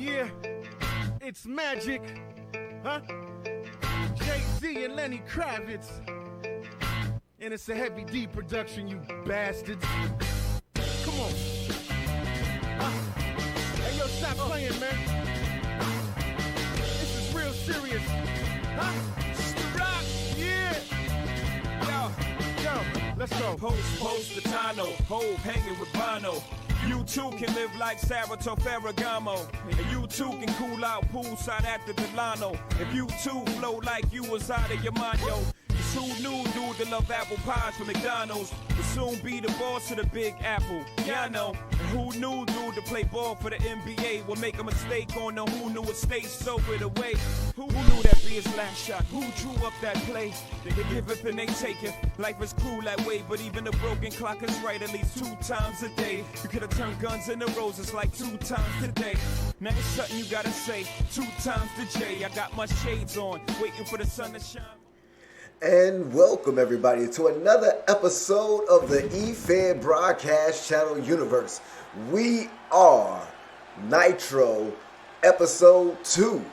Yeah, it's magic, huh? Jay-Z and Lenny Kravitz. And it's a Heavy D production, you bastards. Come on. Hey, yo, stop playing, man. This is real serious. Huh? Rock, yeah. Yo, let's go. Post Latino, Hove hanging with Bono. You too can live like Saratoga Ferragamo. And you too can cool out poolside at the Delano. If you too flow like you was out of your mind, yo. Cause who knew dude to love apple pies from McDonald's would soon be the boss of the Big Apple? Yeah, I know. And who knew dude to play ball for the NBA will make a mistake on the who knew it stay sobered away? Who knew that be his last shot? Who drew up that play? They give it and they take it. Life is cruel that way, but even a broken clock is right at least 2 times a day. You could have turned guns into roses like 2 times today. Now it's something you gotta say 2 times the J. I got my shades on, waiting for the sun to shine. And welcome everybody to another episode of the EFBC Broadcast Channel Universe. We are Nitro episode 2.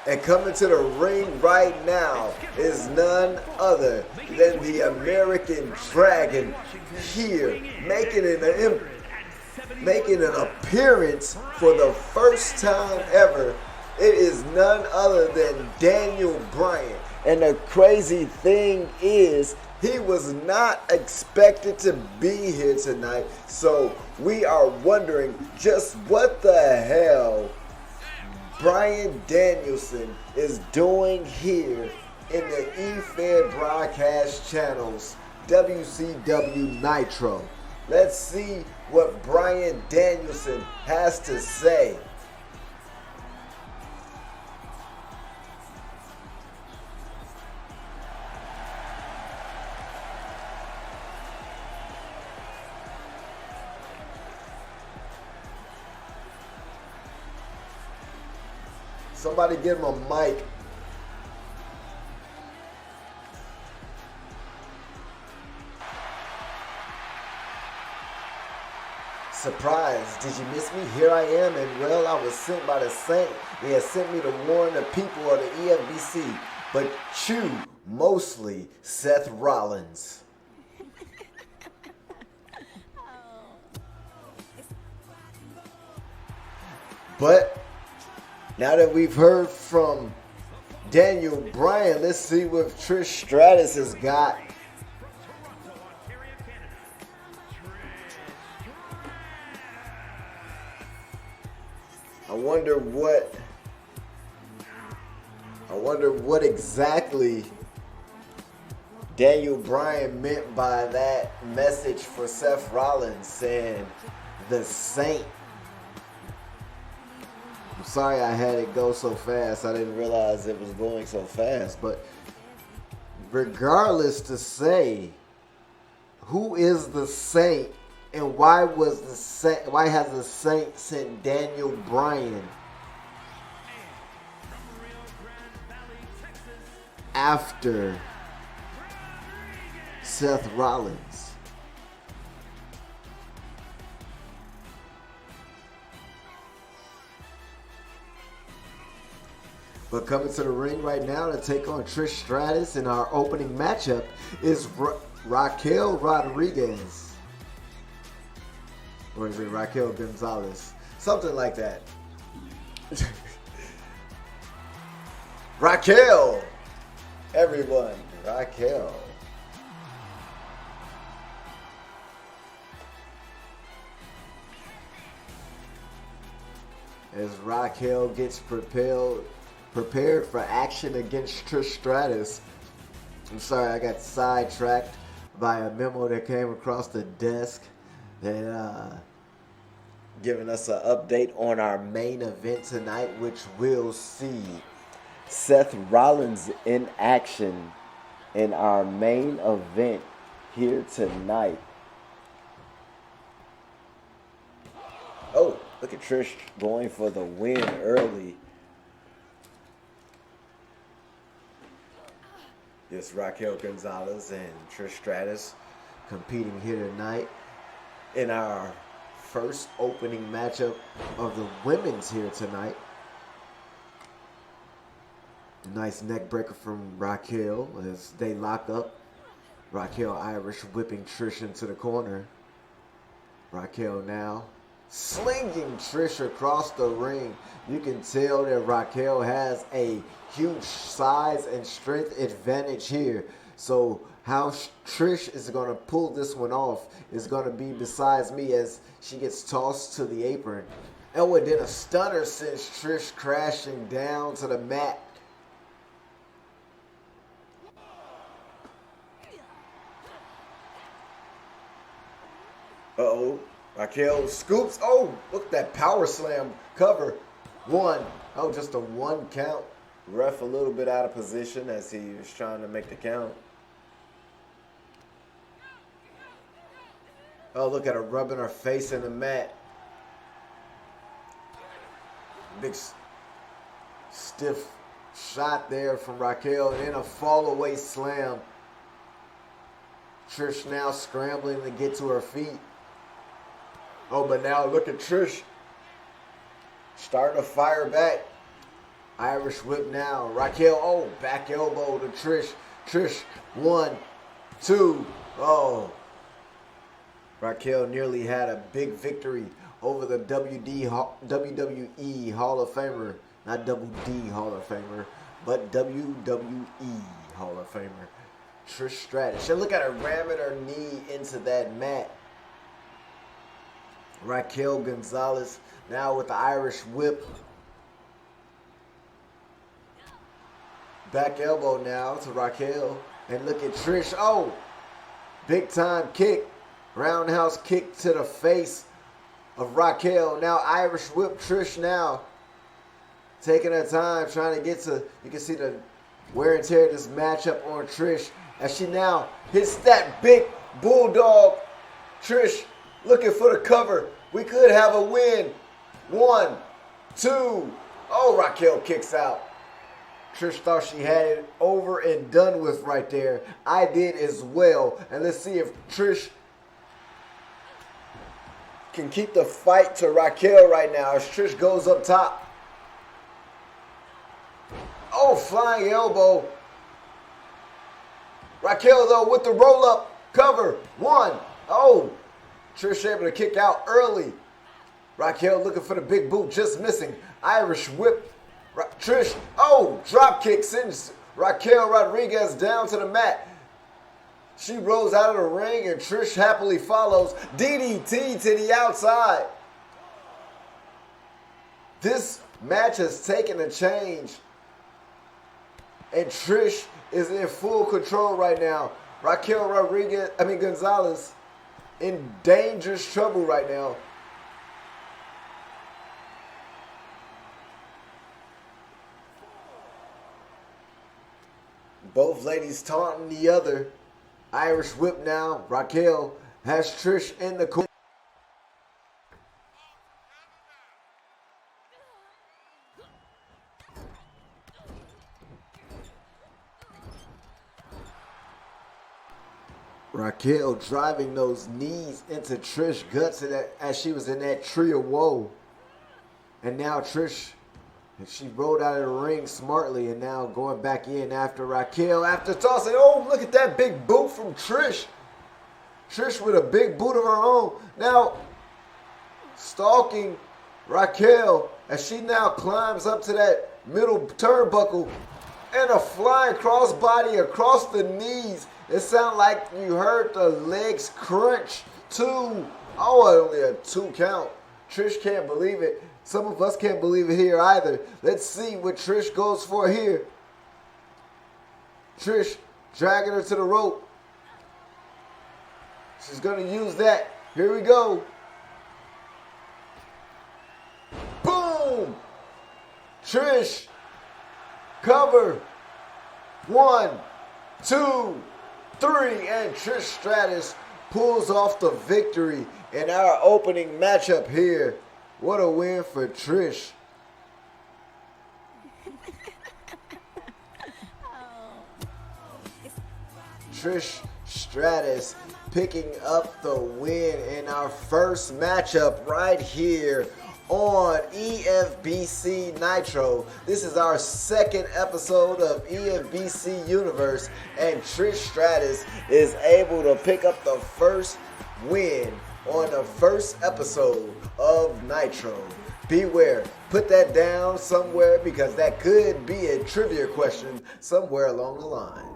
And coming to the ring right now is none other than the American Dragon here making an appearance for the first time ever. It is none other than Daniel Bryan. And the crazy thing is, he was not expected to be here tonight. So we are wondering just what the hell Bryan Danielson is doing here in the EFBC Broadcast Channel's WCW Nitro. Let's see what Bryan Danielson has to say. Somebody give him a mic. Surprise, did you miss me? Here I am, and well, I was sent by the Saint. They had sent me to warn the people of the EFBC, but you, mostly Seth Rollins. But now that we've heard from Daniel Bryan, let's see what Trish Stratus has got. I wonder what exactly Daniel Bryan meant by that message for Seth Rollins saying the Saint. I'm sorry I had it go so fast. I didn't realize it was going so fast. But regardless to say, who is the Saint and why has the Saint sent Daniel Bryan after Seth Rollins? But coming to the ring right now to take on Trish Stratus in our opening matchup is Raquel Rodriguez. Or is it Raquel Gonzalez? Something like that. Raquel! Everyone, Raquel. As Raquel gets prepared for action against Trish Stratus. I'm sorry, I got sidetracked by a memo that came across the desk that giving us an update on our main event tonight, which will see Seth Rollins in action in our main event here tonight. Oh, look at Trish going for the win early. Yes, Raquel Gonzalez and Trish Stratus competing here tonight in our first opening matchup of the women's here tonight. Nice neck breaker from Raquel as they lock up. Raquel Irish whipping Trish into the corner. Raquel now slinging Trish across the ring. You can tell that Raquel has a huge size and strength advantage here. So how Trish is going to pull this one off is going to be besides me as she gets tossed to the apron. Oh, and then a stunner sends Trish crashing down to the mat. Uh-oh. Raquel scoops. Oh, look, that power slam cover. 1. Oh, just a 1 count. Ref a little bit out of position as he was trying to make the count. Oh, look at her rubbing her face in the mat. Big stiff shot there from Raquel and then a fall away slam. Trish now scrambling to get to her feet. Oh, but now look at Trish starting to fire back. Irish whip now. Raquel, oh, back elbow to Trish. Trish, 1, 2, oh. Raquel nearly had a big victory over the WWE Hall of Famer. Not Double D Hall of Famer, but WWE Hall of Famer. Trish Stratus. And look at her ramming her knee into that mat. Raquel Gonzalez now with the Irish whip. Back elbow now to Raquel. And look at Trish. Oh, big time kick. Roundhouse kick to the face of Raquel. Now Irish whip Trish now. Taking her time trying to get to, you can see the wear and tear of this matchup on Trish. As she now hits that big bulldog. Trish looking for the cover. We could have a win. 1, 2. Oh, Raquel kicks out. Trish thought she had it over and done with right there. I did as well. And let's see if Trish can keep the fight to Raquel right now as Trish goes up top. Oh, flying elbow. Raquel, though, with the roll-up cover. 1. Oh, Trish able to kick out early. Raquel looking for the big boot, just missing. Irish whip. Trish, oh, drop kick sends Raquel Rodriguez down to the mat. She rolls out of the ring and Trish happily follows. DDT to the outside. This match has taken a change. And Trish is in full control right now. Raquel Gonzalez in dangerous trouble right now. Both ladies taunting the other. Irish whip now. Raquel has Trish in the corner. Raquel driving those knees into Trish guts as she was in that tree of woe. And now Trish, she rolled out of the ring smartly and now going back in after Raquel after tossing. Oh, look at that big boot from Trish. Trish with a big boot of her own. Now stalking Raquel as she now climbs up to that middle turnbuckle and a flying crossbody across the knees. It sounded like you heard the legs crunch. 2. Oh, only a 2 count. Trish can't believe it. Some of us can't believe it here either. Let's see what Trish goes for here. Trish dragging her to the rope. She's going to use that. Here we go. Boom! Trish. Cover. 1, 2, 3. And Trish Stratus pulls off the victory in our opening matchup here. What a win for Trish. Trish Stratus picking up the win in our first matchup right here on EFBC Nitro. This is our second episode of EFBC Universe, and Trish Stratus is able to pick up the first win on the first episode of Nitro. Beware, put that down somewhere because that could be a trivia question somewhere along the lines.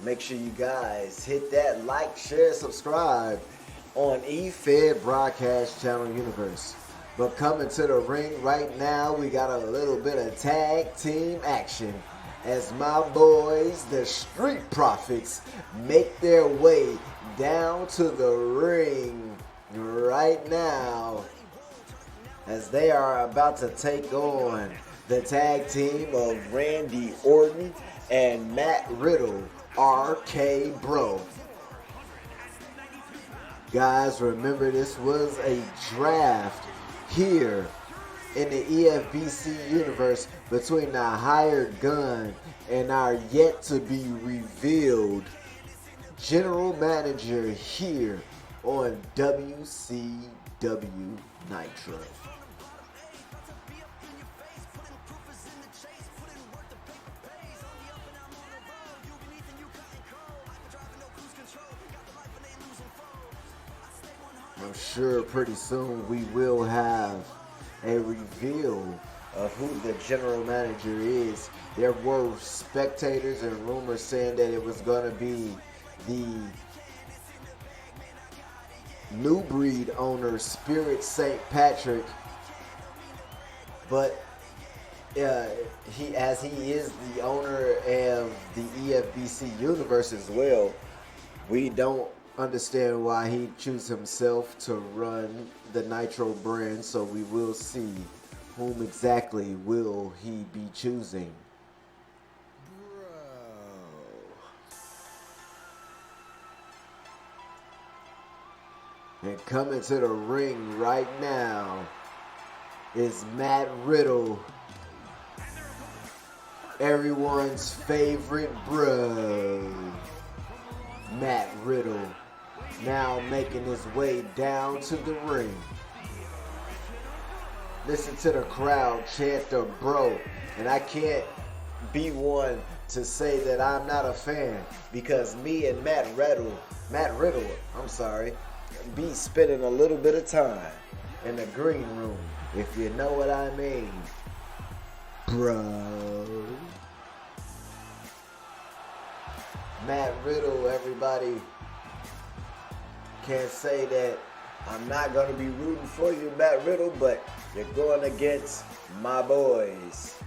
Make sure you guys hit that like, share, subscribe on EFED Broadcast Channel Universe. But coming to the ring right now, we got a little bit of tag team action as my boys, the Street Profits, make their way down to the ring right now as they are about to take on the tag team of Randy Orton and Matt Riddle, RK Bro. Guys, remember this was a draft here in the EFBC universe between the hired gun and our yet to be revealed general manager here on WCW Nitro. I'm sure pretty soon we will have a reveal of who the general manager is. There were spectators and rumors saying that it was going to be the New Breed owner, Spirit St. Patrick, but he is the owner of the EFBC universe as well, we don't understand why he chose himself to run the Nitro brand, so we will see whom exactly will he be choosing. And coming to the ring right now is Matt Riddle, everyone's favorite bro. Matt Riddle now making his way down to the ring. Listen to the crowd chant the bro, and I can't be one to say that I'm not a fan because me and Matt Riddle, be spending a little bit of time in the green room, if you know what I mean, bro. Matt Riddle, everybody can't say that I'm not going to be rooting for you, Matt Riddle, but you're going against my boys,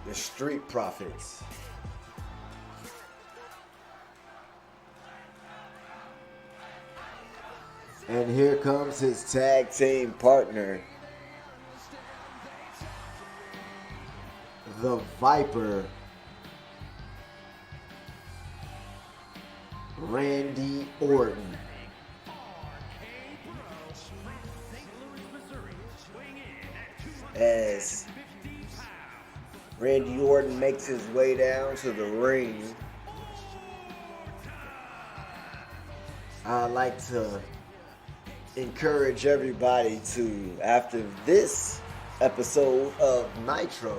the Street Profits. And here comes his tag team partner, the Viper, Randy Orton. As Randy Orton makes his way down to the ring, I'd like to encourage everybody to, after this episode of Nitro,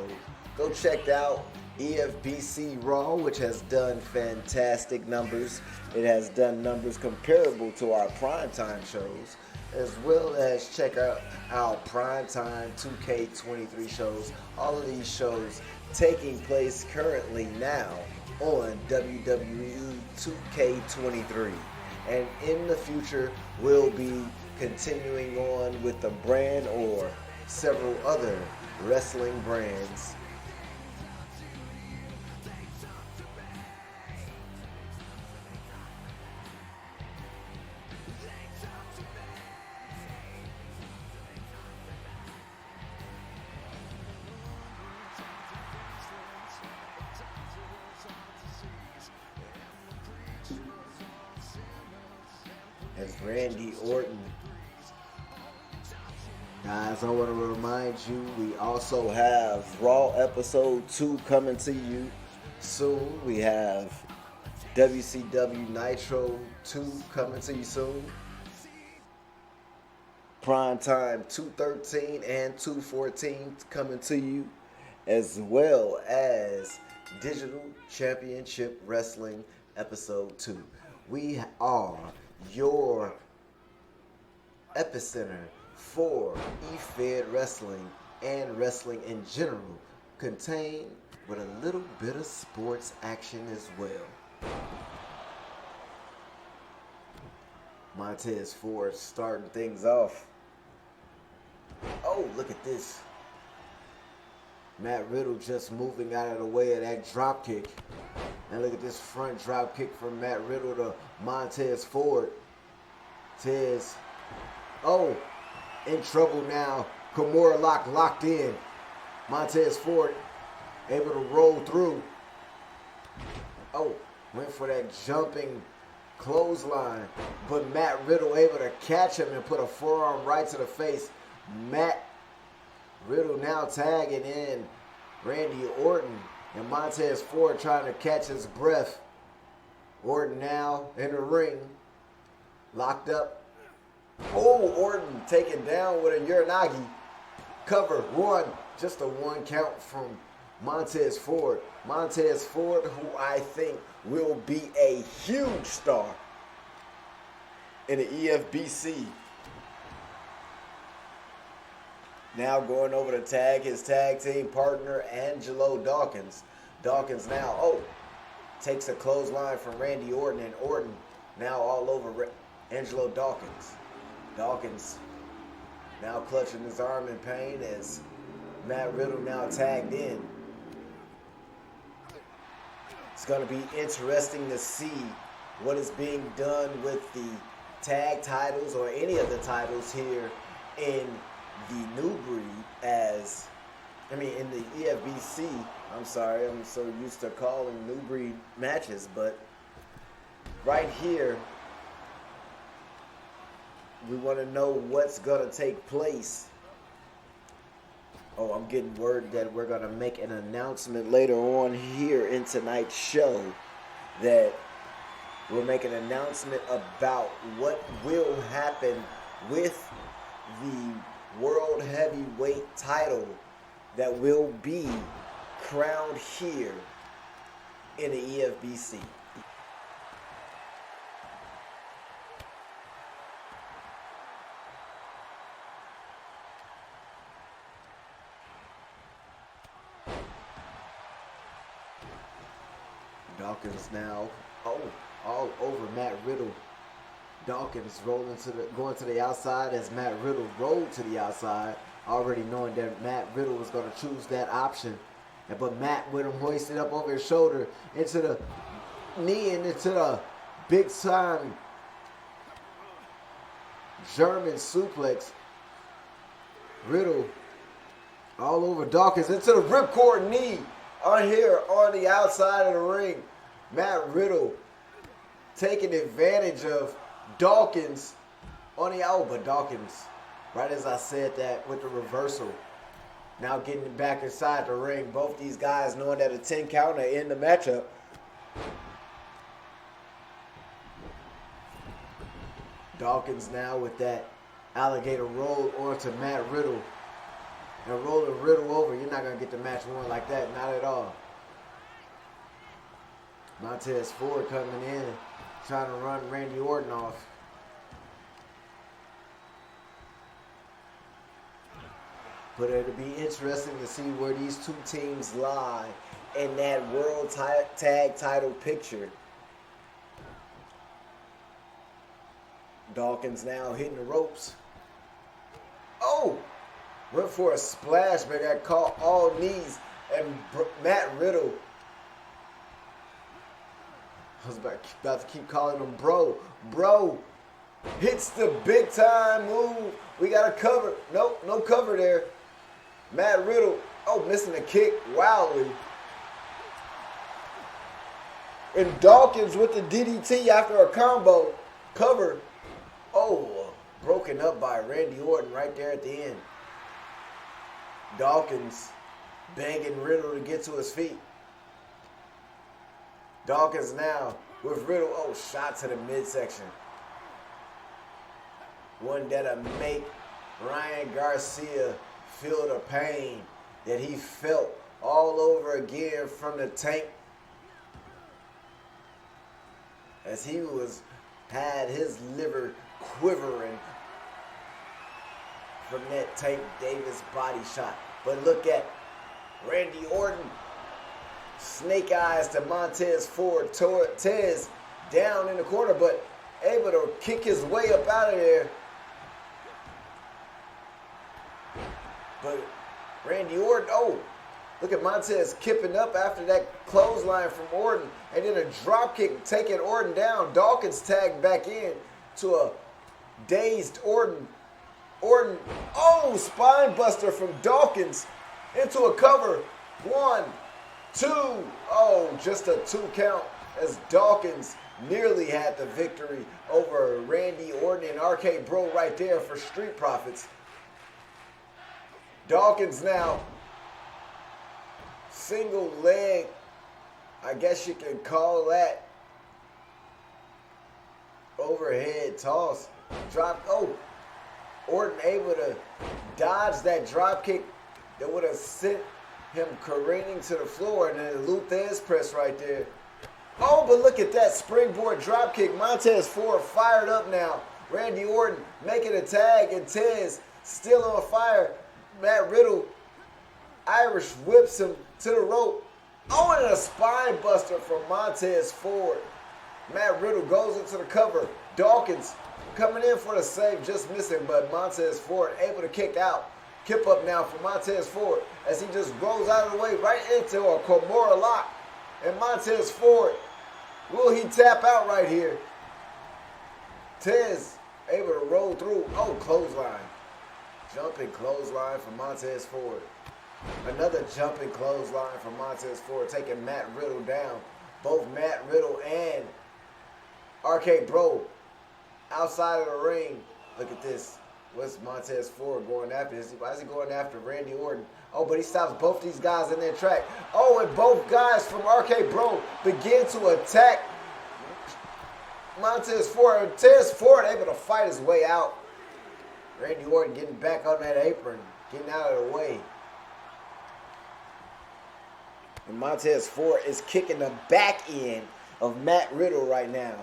go check out EFBC Raw, which has done fantastic numbers. It has done numbers comparable to our primetime shows. as well as check out our primetime 2K23 shows. All of these shows taking place currently now on WWE 2K23. And in the future, we'll be continuing on with the brand or several other wrestling brands. As Randy Orton. Guys, I want to remind you, we also have Raw Episode 2 coming to you soon. We have WCW Nitro 2 coming to you soon. Primetime 213 and 214 coming to you, as well as Digital Championship Wrestling Episode 2. We are your epicenter for EFBC wrestling and wrestling in general, contained with a little bit of sports action as well. Montez Ford starting things off. Oh, look at this. Matt Riddle just moving out of the way of that drop kick. And look at this front drop kick from Matt Riddle to Montez Ford. Tez, oh, in trouble now. Kimura locked in. Montez Ford able to roll through. Oh, went for that jumping clothesline. But Matt Riddle able to catch him and put a forearm right to the face. Matt Riddle now tagging in Randy Orton. And Montez Ford trying to catch his breath. Orton now in the ring. Locked up. Oh, Orton taken down with a Uranagi. Cover one. Just a one count from Montez Ford. Montez Ford, who I think will be a huge star in the EFBC. Now going over to tag his tag team partner, Angelo Dawkins. Dawkins now, takes a clothesline from Randy Orton, and Orton now all over Angelo Dawkins. Dawkins now clutching his arm in pain as Matt Riddle now tagged in. It's going to be interesting to see what is being done with the tag titles or any of the titles here in the new breed in the EFBC. I'm sorry, I'm so used to calling new breed matches, but right here, we want to know what's going to take place. Oh, I'm getting word that we're going to make an announcement later on here in tonight's show, that we'll make an announcement about what will happen with the World Heavyweight title that will be crowned here in the EFBC. Dawkins now, all over Matt Riddle. Dawkins going to the outside as Matt Riddle rolled to the outside, already knowing that Matt Riddle was going to choose that option. But Matt with him hoisted up over his shoulder into the knee and into the big time German suplex. Riddle all over Dawkins into the ripcord knee on here on the outside of the ring. Matt Riddle taking advantage of Dawkins on the but Dawkins, right as I said that, with the reversal. Now getting it back inside the ring. Both these guys knowing that a 10 count are in the matchup. Dawkins now with that alligator roll onto Matt Riddle. And rolling Riddle over. You're not going to get the match won like that. Not at all. Montez Ford coming in, trying to run Randy Orton off. But it'll be interesting to see where these two teams lie in that World Tag Title picture. Dawkins now hitting the ropes. Oh! Went for a splash, but got caught all knees. And Matt Riddle, I was about to keep calling him bro. Bro hits the big time move. We got a cover. Nope, no cover there. Matt Riddle, missing a kick wildly. And Dawkins with the DDT after a combo. Cover. Broken up by Randy Orton right there at the end. Dawkins begging Riddle to get to his feet. Dawkins now with Riddle. Shot to the midsection. One that'll make Ryan Garcia feel the pain that he felt all over again from the Tank, as he had his liver quivering from that Tank Davis body shot. But look at Randy Orton, snake eyes to Montez Ford. Tez down in the corner, but able to kick his way up out of there. But Randy Orton, look at Montez kipping up after that clothesline from Orton. And then a drop kick taking Orton down. Dawkins tagged back in to a dazed Orton. Spine buster from Dawkins into a cover. 1, 2. Just a 2 count as Dawkins nearly had the victory over Randy Orton and RK Bro right there for Street Profits. Dawkins now, single leg, I guess you can call that, overhead toss. Drop, Orton able to dodge that drop kick that would have sent him careening to the floor, and then a Luthez press right there. But look at that springboard drop kick. Montez Ford fired up now. Randy Orton making a tag, and Tez still on fire. Matt Riddle Irish whips him to the rope. And a spine buster from Montez Ford. Matt Riddle goes into the cover. Dawkins coming in for the save, just missing, but Montez Ford able to kick out. Kip up now for Montez Ford as he just rolls out of the way right into a Kimura lock. And Montez Ford, will he tap out right here? Tez able to roll through. Clothesline. Jumping clothesline from Montez Ford. Another jumping clothesline from Montez Ford, taking Matt Riddle down. Both Matt Riddle and RK Bro outside of the ring. Look at this. What's Montez Ford going after? Why is he going after Randy Orton? But he stops both these guys in their track. And both guys from RK Bro begin to attack Montez Ford. Montez Ford able to fight his way out. Randy Orton getting back on that apron, getting out of the way. And Montez Ford is kicking the back end of Matt Riddle right now.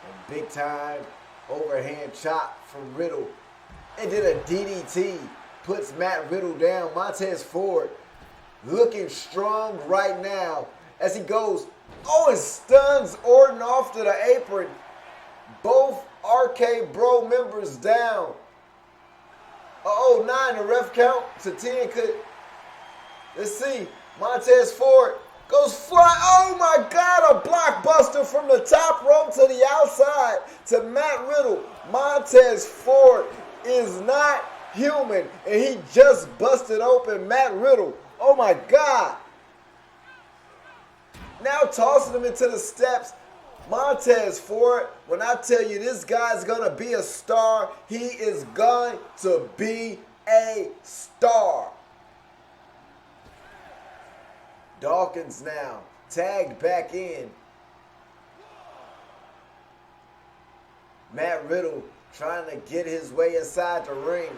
And big time overhand chop from Riddle. And then a DDT puts Matt Riddle down. Montez Ford looking strong right now as he goes, and stuns Orton off to the apron. Both RK Bro members down. 9, the ref count to 10 could. Let's see. Montez Ford goes fly. Oh my God, a blockbuster from the top rope to the outside to Matt Riddle. Montez Ford is not human, and he just busted open Matt Riddle. Oh my God. Now tossing him into the steps. Montez Ford, when I tell you this guy's going to be a star, he is going to be a star. Dawkins now tagged back in. Matt Riddle trying to get his way inside the ring.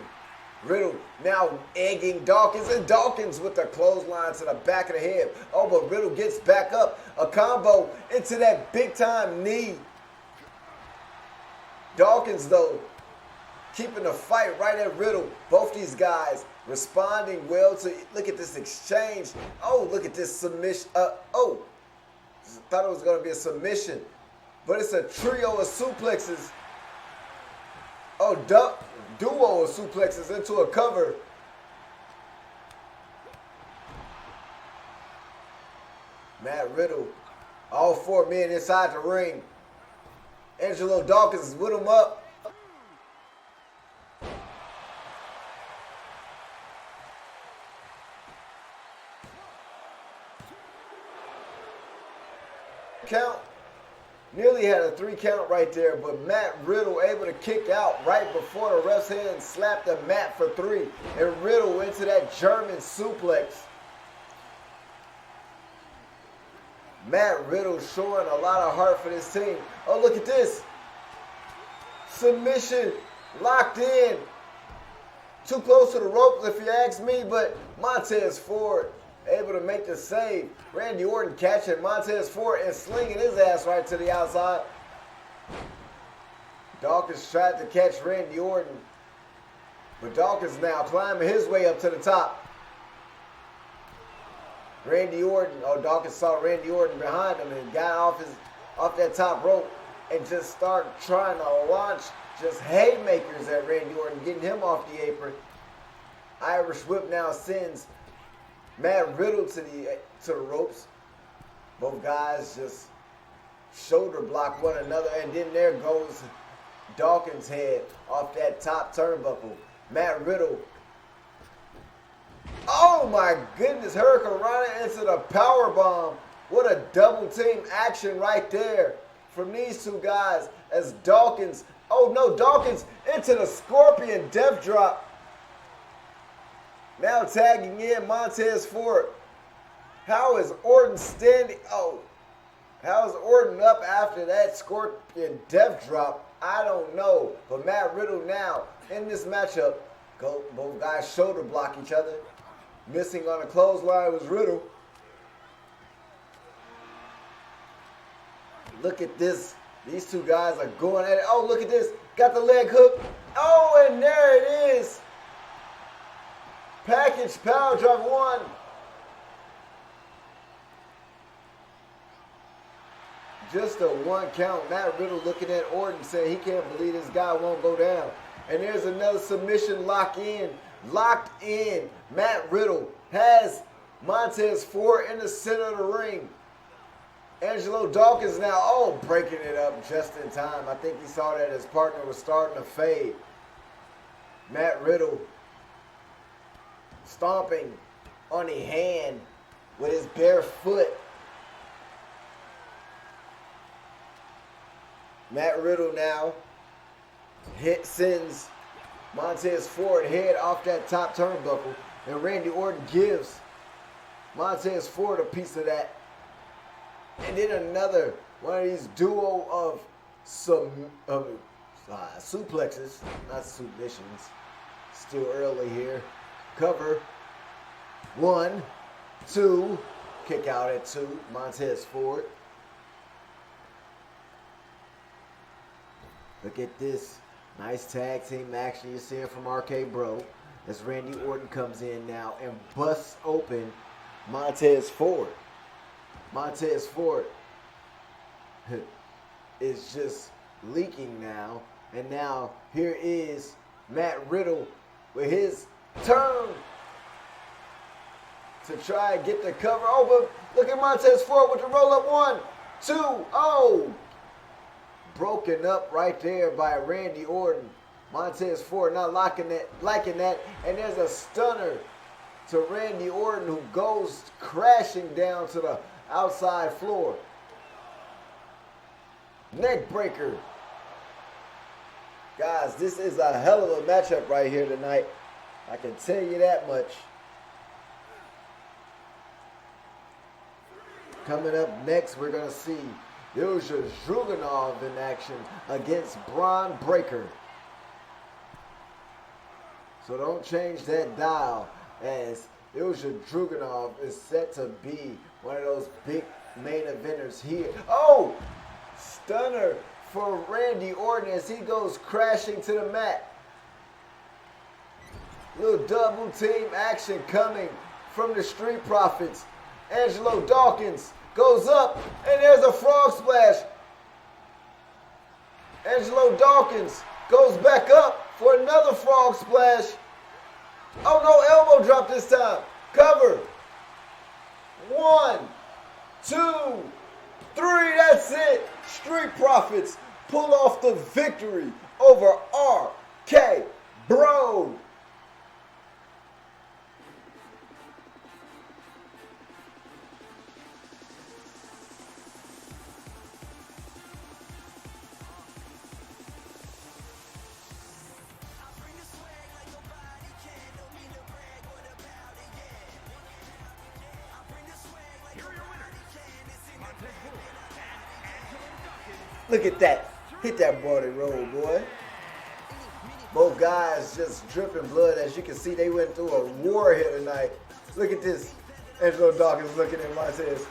Riddle now egging Dawkins, and Dawkins with the clothesline to the back of the head. But Riddle gets back up. A combo into that big time knee. Dawkins though keeping the fight right at Riddle. Both these guys responding well to, look at this exchange. Oh, look at this submission. Oh, thought it was going to be a submission, but it's a trio of suplexes. Oh, duo of suplexes into a cover. Matt Riddle, all 4 men inside the ring. Angelo Dawkins is with him up. Count. Nearly had a 3 count right there, but Matt Riddle able to kick out right before the ref's hand slapped the mat for 3. And Riddle into that German suplex. Matt Riddle showing a lot of heart for this team. Oh, look at this. Submission locked in. Too close to the ropes if you ask me, but Montez Ford able to make the save. Randy Orton catching Montez Ford and slinging his ass right to the outside. Dawkins tried to catch Randy Orton, but Dawkins now climbing his way up to the top. Randy Orton, oh, Dawkins saw Randy Orton behind him and got off that top rope and just started trying to launch just haymakers at Randy Orton, getting him off the apron. Irish whip now sends Matt Riddle to the ropes. Both guys just shoulder block one another, and then there goes Dawkins' head off that top turnbuckle. Matt Riddle. Oh my goodness, Hurricane Rana into the power bomb. What a double team action right there from these two guys as Dawkins, oh no, Dawkins into the Scorpion Death Drop. Now tagging in Montez Ford. How is Orton standing? Oh, how is Orton up after that Scorpion Death Drop? I don't know. But Matt Riddle now in this matchup, both guys shoulder block each other. Missing on a clothesline was Riddle. Look at this. These two guys are going at it. Oh, look at this. Got the leg hook. Oh, and there it is. Package power drive 1. Just a 1 count. Matt Riddle looking at Orton saying he can't believe this guy won't go down. And there's another submission locked in. Matt Riddle has Montez Ford in the center of the ring. Angelo Dawkins now, breaking it up just in time. I think he saw that his partner was starting to fade. Matt Riddle stomping on a hand with his bare foot. Matt Riddle now sends Montez Ford head off that top turnbuckle, and Randy Orton gives Montez Ford a piece of that. And then another one of these duo of suplexes, not submissions. Still early here. Cover. 1, 2. Kick out at 2. Montez Ford. Look at this. Nice tag team action you're seeing from RK Bro as Randy Orton comes in now and busts open Montez Ford. Montez Ford is just leaking now. And now here is Matt Riddle with his turn to try and get the cover. Oh, but look at Montez Ford with the roll-up. 1, 2, oh! Broken up right there by Randy Orton. Montez Ford not liking that. And there's a stunner to Randy Orton who goes crashing down to the outside floor. Neck breaker. Guys, this is a hell of a matchup right here tonight. I can tell you that much. Coming up next, we're going to see Ilja Dragunov in action against Braun Breaker. So don't change that dial, as Ilja Dragunov is set to be one of those big main eventers here. Oh! Stunner for Randy Orton as he goes crashing to the mat. Little double team action coming from the Street Profits. Angelo Dawkins goes up, and there's a frog splash. Angelo Dawkins goes back up for another frog splash. Oh no, elbow drop this time. Cover. 1, 2, 3, that's it. Street Profits pull off the victory over RK Bro. Look at that. Hit that body roll, boy. Both guys just dripping blood. As you can see, they went through a war here tonight. Look at this. Angelo Dawkins looking at Montez.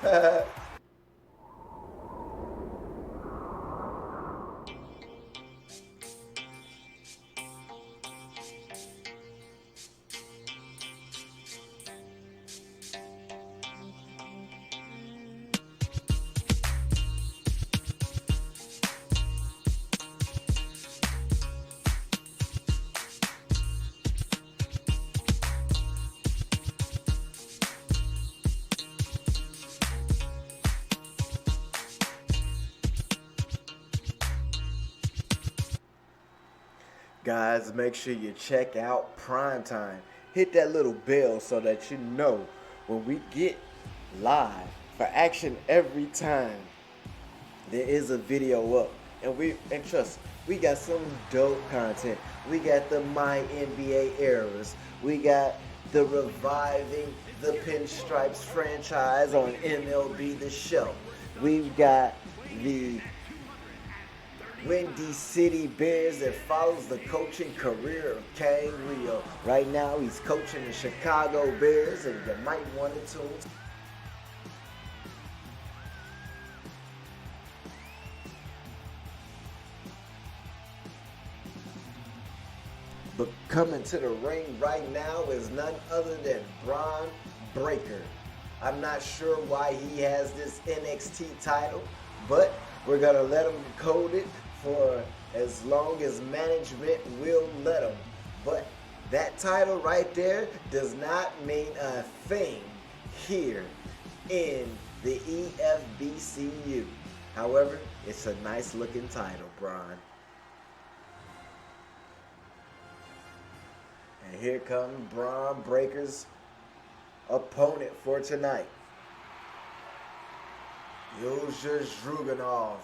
Guys, make sure you check out Primetime. Hit that little bell so that you know when we get live for action every time. There is a video up, and trust, we got some dope content. We got the My NBA eras. We got the reviving the Pinstripes franchise on MLB The Show. We've got the Windy City Bears that follows the coaching career of Kane Rio. Right now, he's coaching the Chicago Bears, and you might want to tune. But coming to the ring right now is none other than Bron Breakker. I'm not sure why he has this NXT title, but we're going to let him code it for as long as management will let him. But that title right there does not mean a thing here in the EFBCU. However, it's a nice looking title, Bron. And here comes Bron Breakker's opponent for tonight. Ilja Dragunov.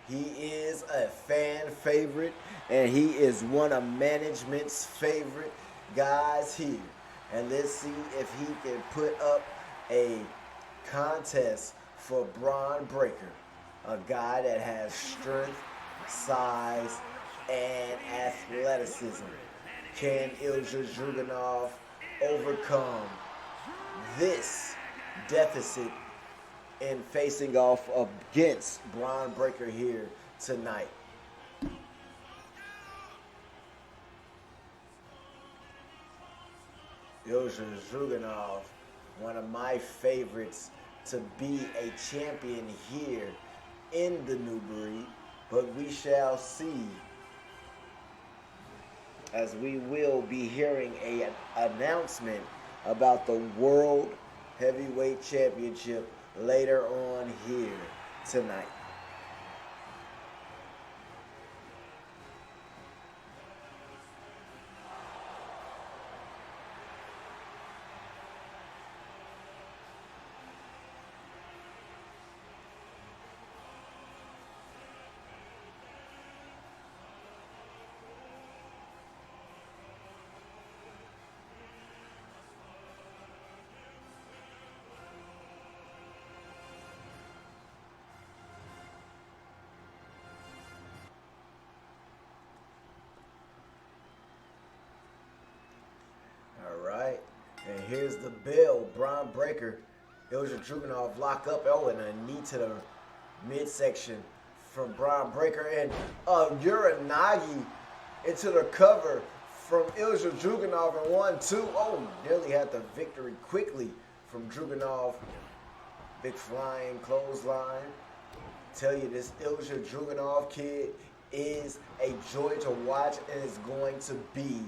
He is a fan favorite, and he is one of management's favorite guys here. And let's see if he can put up a contest for Bron Breakker, a guy that has strength, size, and athleticism. Can Ilja Dragunov overcome this deficit in facing off against Bron Breakker here tonight? Ilja Dragunov, one of my favorites to be a champion here in the New Breed, but we shall see, as we will be hearing an announcement about the World Heavyweight Championship later on here tonight. And here's the bell. Bron Breakker, Ilja Dragunov lock up. Oh, and a knee to the midsection from Bron Breakker. And Uranagi into the cover from Ilja Dragunov and 1-2. Oh, nearly had the victory quickly from Dragunov. Big flying clothesline. Tell you, this Ilja Dragunov kid is a joy to watch and is going to be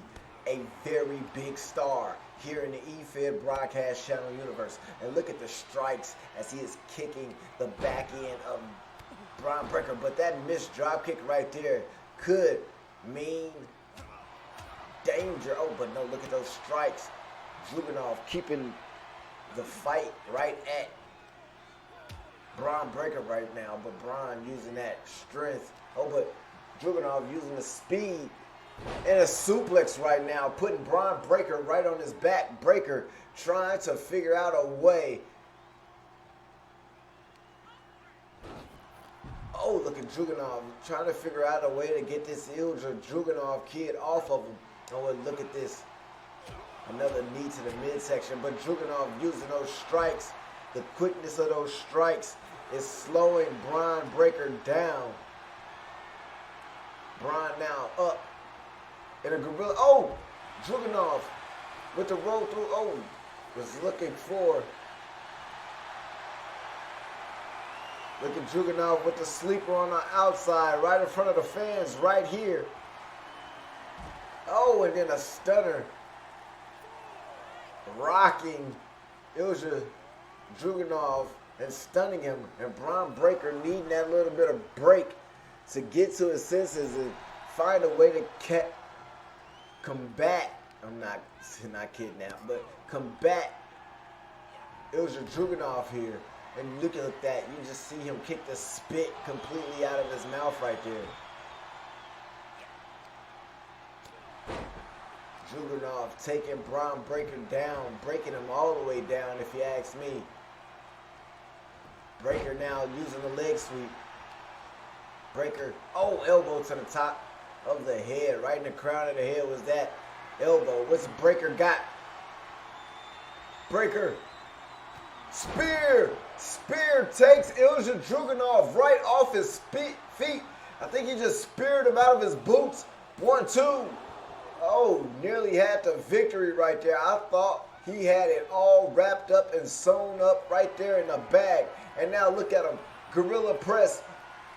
a very big star here in the EFB broadcast channel universe. And look at the strikes as he is kicking the back end of Braun Breaker. But that missed drop kick right there could mean danger. Oh, but no, look at those strikes. Dragunov keeping the fight right at Braun Breaker right now, but Braun using that strength. Oh, but Dragunov using the speed and a suplex right now, putting Braun Breaker right on his back. Breaker trying to figure out a way. Oh, look at Dragunov trying to figure out a way to get this Ilja Dragunov kid off of him. Oh, and look at this. Another knee to the midsection, but Dragunov using those strikes. The quickness of those strikes is slowing Braun Breaker down. Braun now up in a gorilla. Oh, Dragunov with the roll through. Oh, was looking for. Look at Dragunov with the sleeper on the outside, right in front of the fans, right here. Oh, and then a stunner. Rocking Ilja Dragunov and stunning him. And Braun Breaker needing that little bit of break to get to his senses and find a way to combat. I'm not kidnapped, but combat Ilja Dragunov here. And look at that. You just see him kick the spit completely out of his mouth right there. Dragunov taking Braun Breaker down, breaking him all the way down if you ask me. Breaker now using the leg sweep. Breaker, oh, elbow to the top of the head, right in the crown of the head was that elbow. What's Breaker got? Breaker, spear! Spear takes Ilja Dragunov right off his feet. I think he just speared him out of his boots. 1-2. Oh, nearly had the victory right there. I thought he had it all wrapped up and sewn up right there in the bag. And now look at him. Gorilla press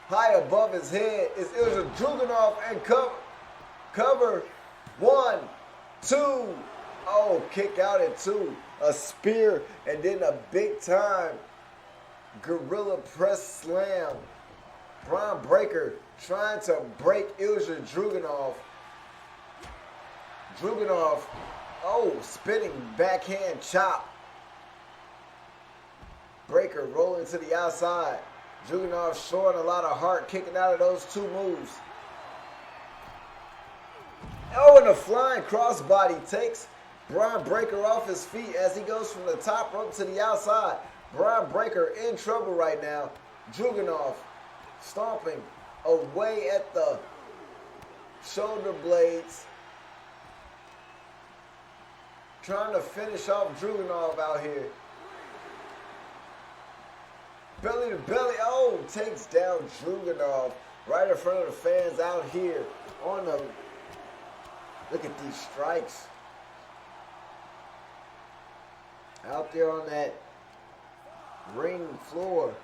high above his head is Ilja Dragunov and cover. 1, 2. Oh, kick out at 2. A spear and then a big time gorilla press slam. Braun Breaker trying to break Ilja Dragunov. Dragunov, oh, spinning backhand chop. Breaker rolling to the outside. Dragunov showing a lot of heart, kicking out of those 2 moves. Oh, and a flying crossbody takes Braun Breaker off his feet as he goes from the top rope to the outside. Braun Breaker in trouble right now. Dragunov stomping away at the shoulder blades. Trying to finish off Dragunov out here. Belly to belly. Oh, takes down Dragunov right in front of the fans out here on the. Look at these strikes. Out there on that ring floor.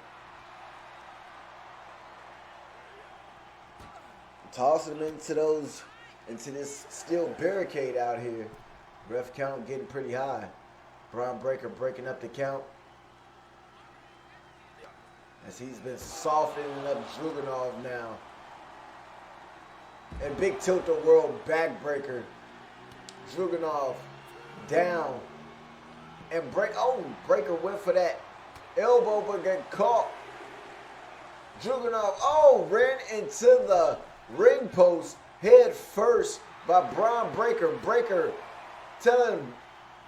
Tossing them into this steel barricade out here. Ref count getting pretty high. Braun Breaker breaking up the count. As he's been softening up Dragunov now. And big tilt-a-whirl backbreaker. Dragunov down. And Breaker went for that elbow but got caught. Dragunov, ran into the ring post head first by Braun Breaker. Breaker telling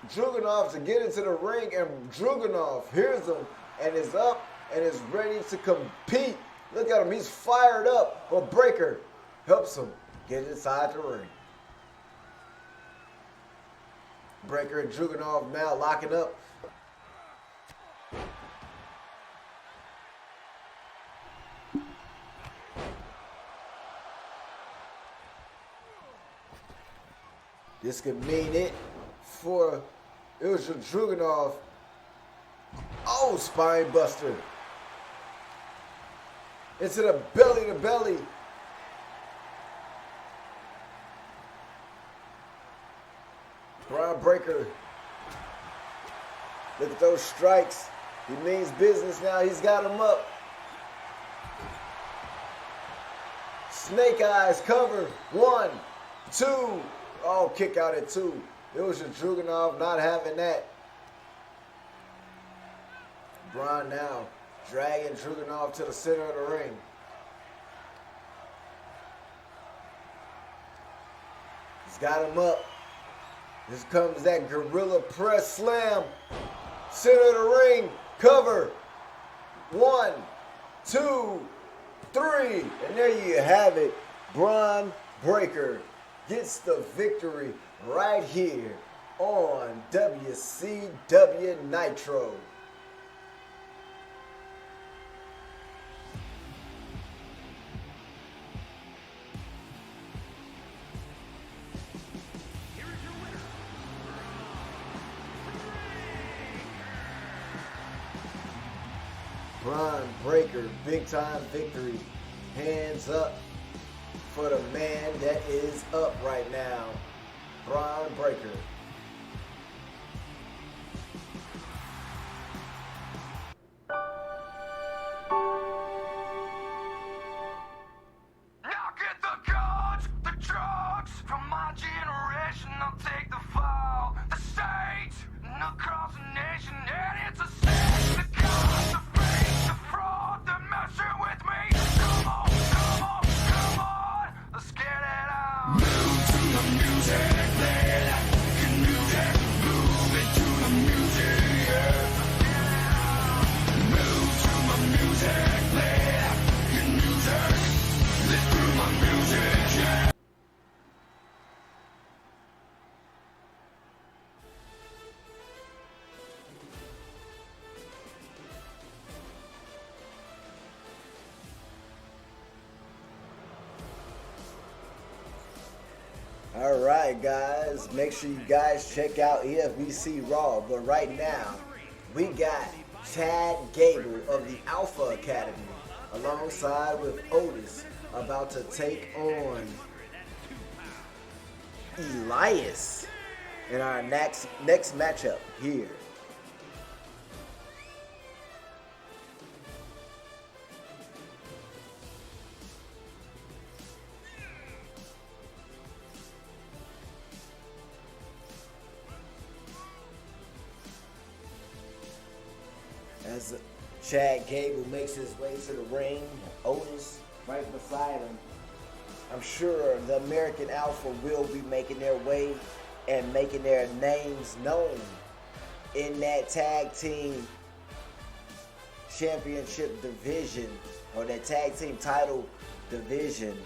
Dragunov to get into the ring, and Dragunov hears him and is up and is ready to compete. Look at him, he's fired up, but Breaker helps him get inside the ring. Breaker and Dragunov now locking up. This could mean it for Ilja Dragunov. Oh, spine buster. Into the belly to belly. Braun Breaker. Look at those strikes. He means business now. He's got him up. Snake eyes cover. 1, 2. Oh, kick out at 2. It was Dragunov not having that. Braun now dragging Dragunov to the center of the ring. He's got him up. Here comes that gorilla press slam. Center of the ring. Cover. 1, 2, 3. And there you have it. Braun Breaker gets the victory right here on WCW Nitro. Braun Breaker, big time victory. Hands up for the man that is up right now. Braun Breaker. Now get the guns, the drugs from my generation. I'll take the fall, the state, and across the nation. And it's a sin, the cops, the fake, the fraud, the messing with me. Come on, come on, come on. Let's get it out. Move to the music, play it like fucking music. Move it to the music, yeah. Move to my music, play it like fucking music. Let's do my music, yeah. All right, guys. Make sure you guys check out EFBC Raw. But right now, we got Chad Gable of the Alpha Academy alongside with Otis about to take on Elias in our next matchup here. As Chad Gable makes his way to the ring, Otis right beside him. I'm sure the American Alpha will be making their way and making their names known in that tag team championship division, or that tag team title division.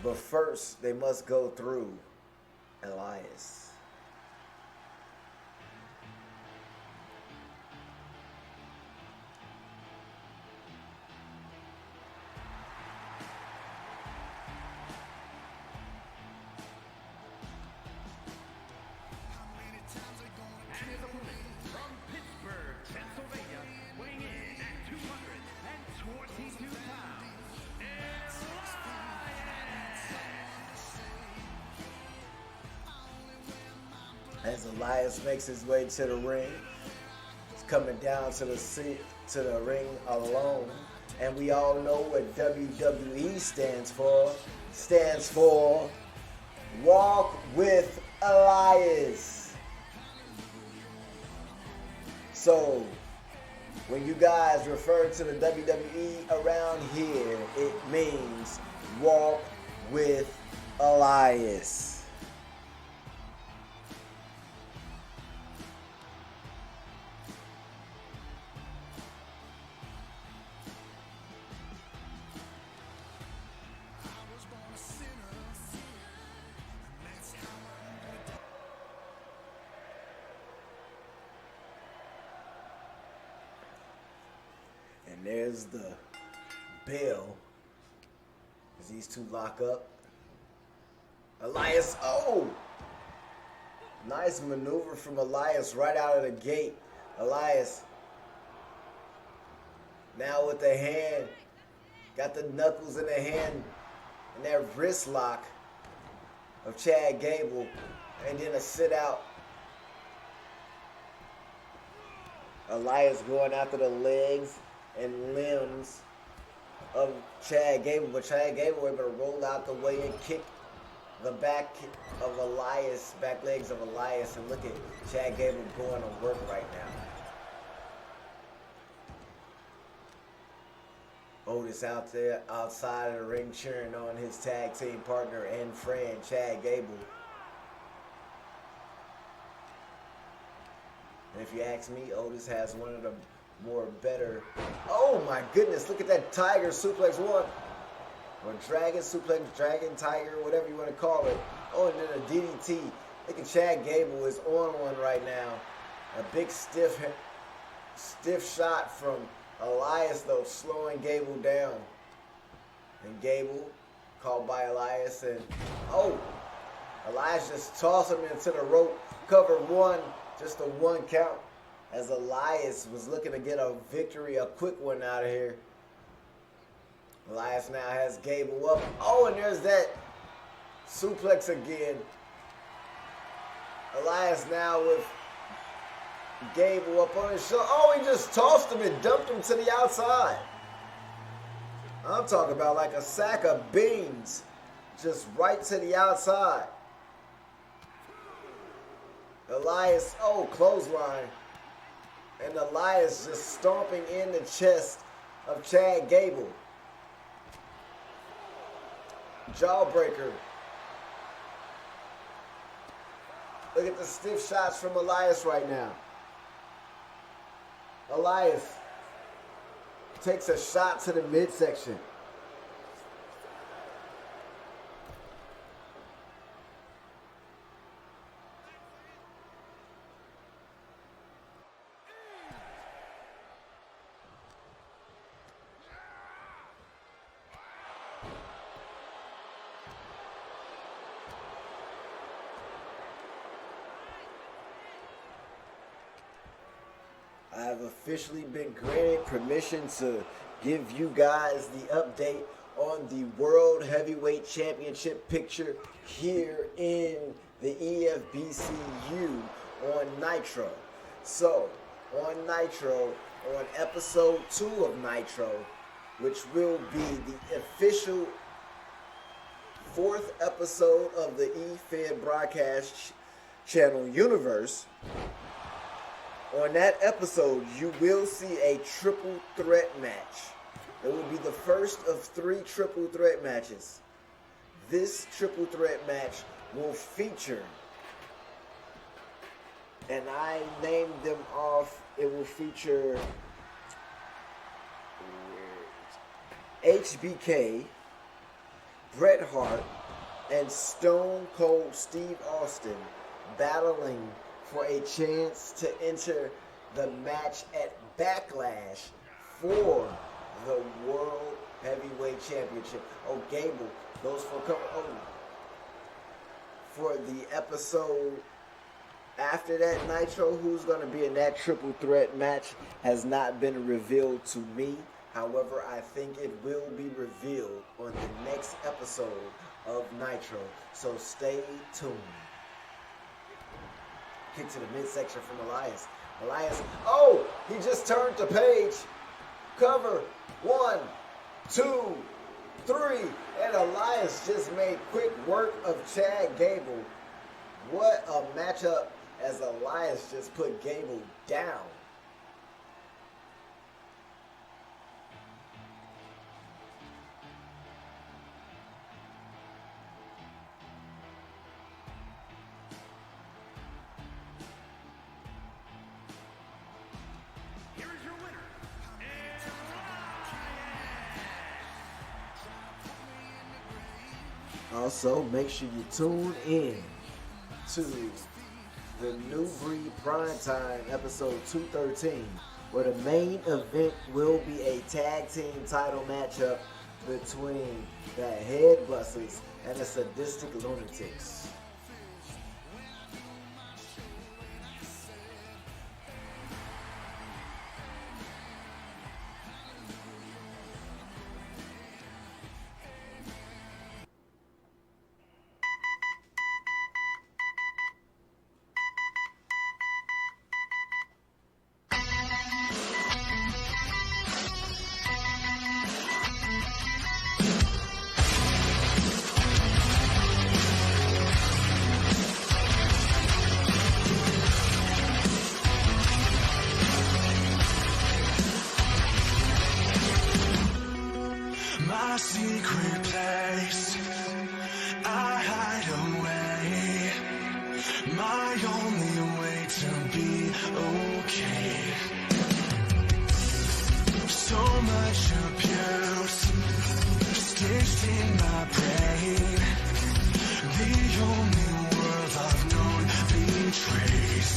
But first, they must go through Elias. As Elias makes his way to the ring, he's coming down to the ring alone. And we all know what WWE stands for. Stands for Walk with Elias. So, when you guys refer to the WWE around here, it means Walk with Elias. And there's the bell as these two lock up. Elias, oh! Nice maneuver from Elias right out of the gate. Elias, now with the hand, got the knuckles in the hand and that wrist lock of Chad Gable, and then a sit out. Elias going after the legs and limbs of Chad Gable, but Chad Gable able to roll out the way and kick the back of Elias, back legs of Elias, and look at Chad Gable going to work right now. Otis out there outside of the ring cheering on his tag team partner and friend Chad Gable. And if you ask me, Otis has one of the more better. Oh my goodness, look at that Tiger suplex one. Or Dragon suplex, Dragon Tiger, whatever you want to call it. Oh, and then a DDT. Look at Chad Gable is on one right now. A big stiff shot from Elias though, slowing Gable down. And Gable called by Elias, and oh, Elias just tossed him into the rope. Cover one, just a one count, as Elias was looking to get a victory, a quick one out of here. Elias now has Gable up. Oh, and there's that suplex again. Elias now with Gable up on his shoulder. Oh, he just tossed him and dumped him to the outside. I'm talking about like a sack of beans. Just right to the outside. Elias, oh, clothesline. And Elias just stomping in the chest of Chad Gable. Jawbreaker. Look at the stiff shots from Elias right now. Elias takes a shot to the midsection. I have officially been granted permission to give you guys the update on the World Heavyweight Championship picture here in the EFBCU on Nitro. So, on Nitro, on episode 2 of Nitro, which will be the official 4th episode of the EFED broadcast channel universe, on that episode, you will see a triple threat match. It will be the first of 3 triple threat matches. This triple threat match will feature, and I named them off, it will feature HBK, Bret Hart, and Stone Cold Steve Austin battling for a chance to enter the match at Backlash for the World Heavyweight Championship. Oh, Gable goes for cover. Oh, for the episode after that Nitro, who's going to be in that triple threat match has not been revealed to me. However, I think it will be revealed on the next episode of Nitro. So stay tuned. Kick to the midsection from Elias. Elias, oh, he just turned the page. Cover, 1, 2, 3. And Elias just made quick work of Chad Gable. What a matchup as Elias just put Gable down. Also, make sure you tune in to the New Breed Primetime episode 213, where the main event will be a tag team title matchup between the head busters and the sadistic lunatics. My secret place, I hide away. My only way to be okay. So much abuse stitched in my brain. The only world I've known betrays.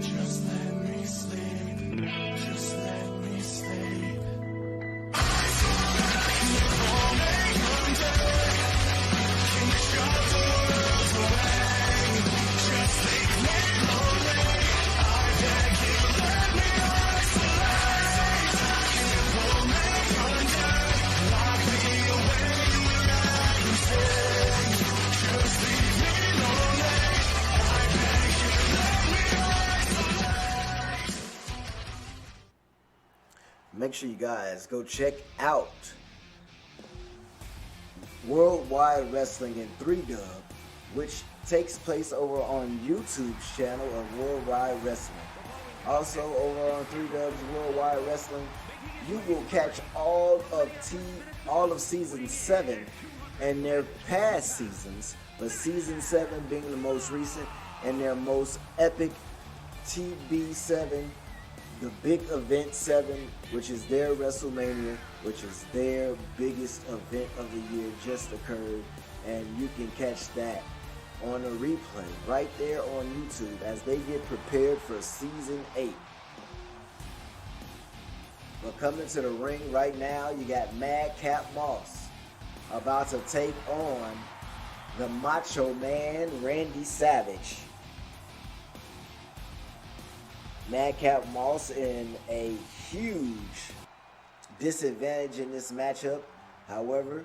Just let me sleep. Just let me sleep. Make sure you guys go check out Worldwide Wrestling in 3-Dub, which takes place over on YouTube's channel of Worldwide Wrestling. Also over on 3Dub's Worldwide Wrestling, you will catch all of season 7 and their past seasons, but season 7 being the most recent and their most epic TB7, the big event 7, which is their WrestleMania, which is their biggest event of the year, just occurred, and you can catch that on a replay right there on YouTube as they get prepared for season 8. But coming to the ring right now, you got Madcap Moss about to take on the Macho Man Randy Savage. Madcap Moss in a huge disadvantage in this matchup. However,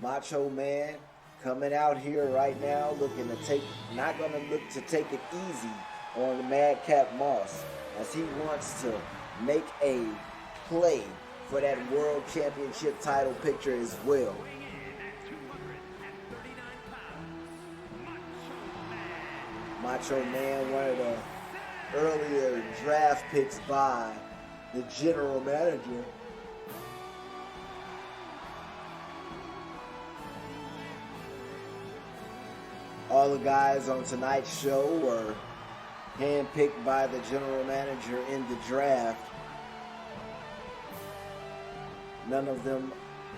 Macho Man coming out here right now looking to not going to look to take it easy on Madcap Moss as he wants to make a play for that World Championship title picture as well. Macho Man, one of the earlier draft picks by the general manager. All the guys on tonight's show were handpicked by the general manager in the draft. None of them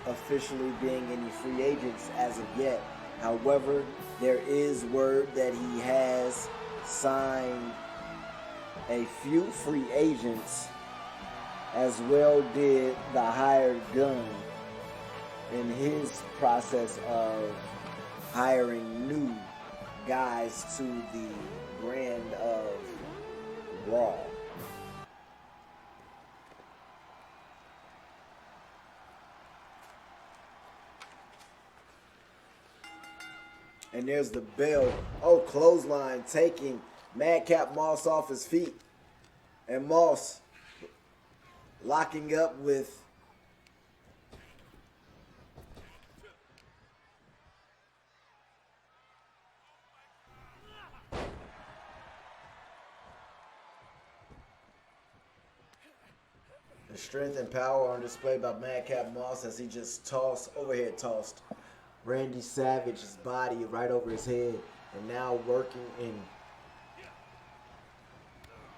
officially being any free agents as of yet. However, there is word that he has signed a few free agents, as well did the hired gun in his process of hiring new guys to the brand of Raw. And there's the bell. Oh, clothesline taking Madcap Moss off his feet. And Moss locking up with the strength and power on display by Madcap Moss as he just overhead tossed Randy Savage's body right over his head, and now working in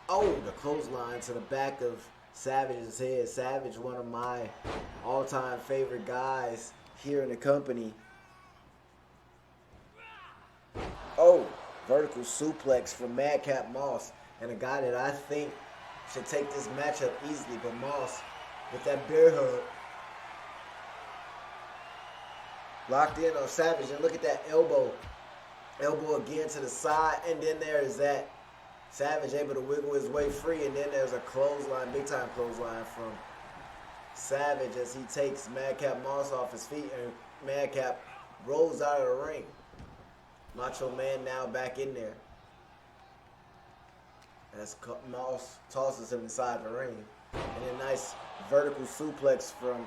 the clothesline to the back of Savage's head. Savage, one of my all-time favorite guys here in the company. Vertical suplex from Madcap Moss, and a guy that I think should take this matchup easily, but Moss with that bear hug Locked in on Savage, and look at that elbow. Elbow again to the side, and then there is that Savage able to wiggle his way free, and then there's a clothesline, big time clothesline from Savage as he takes Madcap Moss off his feet, and Madcap rolls out of the ring. Macho Man now back in there as Moss tosses him inside the ring. And a nice vertical suplex from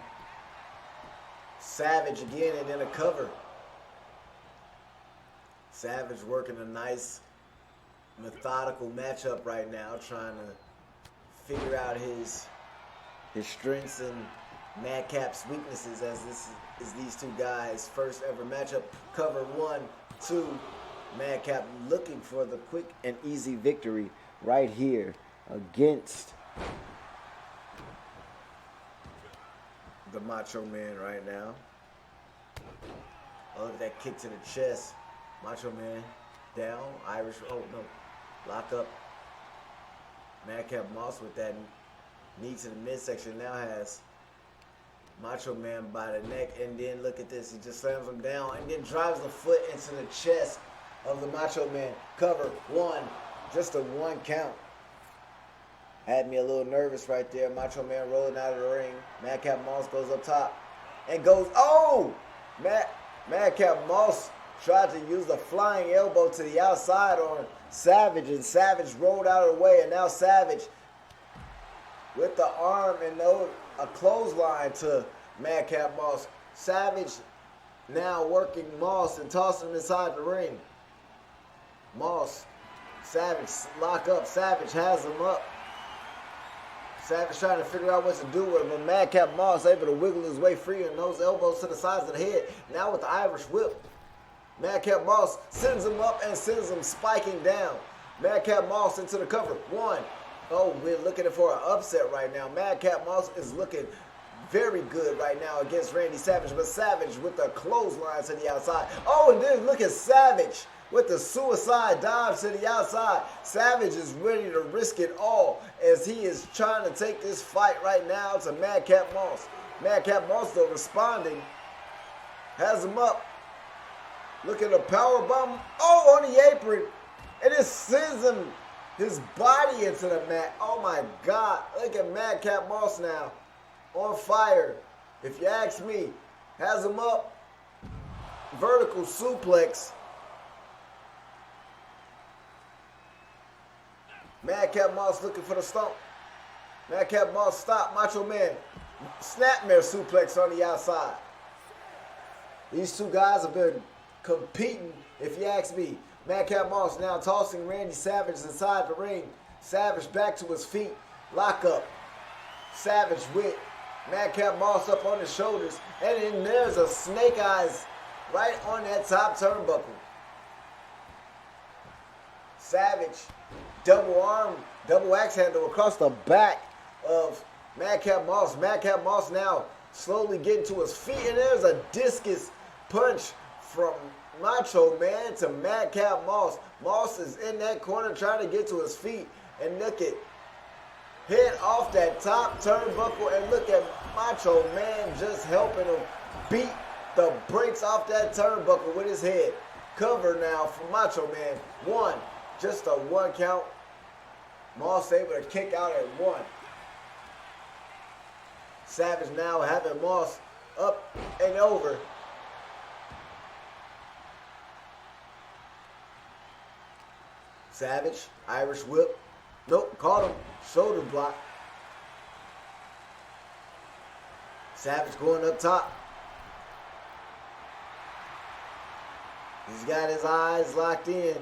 Savage again, and then a cover. Savage working a nice methodical matchup right now, trying to figure out his strengths and Madcap's weaknesses, as this is these two guys' first ever matchup. Cover 1, 2. Madcap looking for the quick and easy victory right here against the Macho Man right now. Oh, look at that kick to the chest. Macho Man down. Irish. Oh, no. Lock up. Madcap Moss with that knee to the midsection now has Macho Man by the neck. And then look at this. He just slams him down and then drives the foot into the chest of the Macho Man. Cover 1. Just a 1 count. Had me a little nervous right there. Macho Man rolling out of the ring. Madcap Moss goes up top and goes, oh! Madcap Moss tried to use the flying elbow to the outside on Savage, and Savage rolled out of the way, and now Savage with the arm and a clothesline to Madcap Moss. Savage now working Moss and tossing him inside the ring. Moss, Savage lock up. Savage has him up. Savage trying to figure out what to do with him, but Madcap Moss able to wiggle his way free, and those elbows to the sides of the head. Now with the Irish whip, Madcap Moss sends him up and sends him spiking down. Madcap Moss into the cover. 1. Oh, we're looking for an upset right now. Madcap Moss is looking very good right now against Randy Savage, but Savage with the clothesline to the outside. Oh, and then look at Savage with the suicide dive to the outside. Savage is ready to risk it all as he is trying to take this fight right now to Madcap Moss. Madcap Moss, though, responding. Has him up. Look at the power bomb. Oh, on the apron. And it sends him, his body into the mat. Oh, my God. Look at Madcap Moss now. On fire, if you ask me. Has him up. Vertical suplex. Madcap Moss looking for the stomp. Madcap Moss stop. Macho Man snapmare suplex on the outside. These two guys have been competing, if you ask me. Madcap Moss now tossing Randy Savage inside the ring. Savage back to his feet. Lock up. Savage with Madcap Moss up on his shoulders. And then there's a snake eyes right on that top turnbuckle. Savage, double arm, double axe handle across the back of Madcap Moss. Madcap Moss now slowly getting to his feet, and there's a discus punch from Macho Man to Madcap Moss. Moss is in that corner trying to get to his feet, and look at head off that top turnbuckle, and look at Macho Man just helping him beat the brakes off that turnbuckle with his head. Cover now for Macho Man. 1. Just a 1 count. Moss able to kick out at 1. Savage now having Moss up and over. Savage, Irish whip. Nope, caught him. Shoulder block. Savage going up top. He's got his eyes locked in.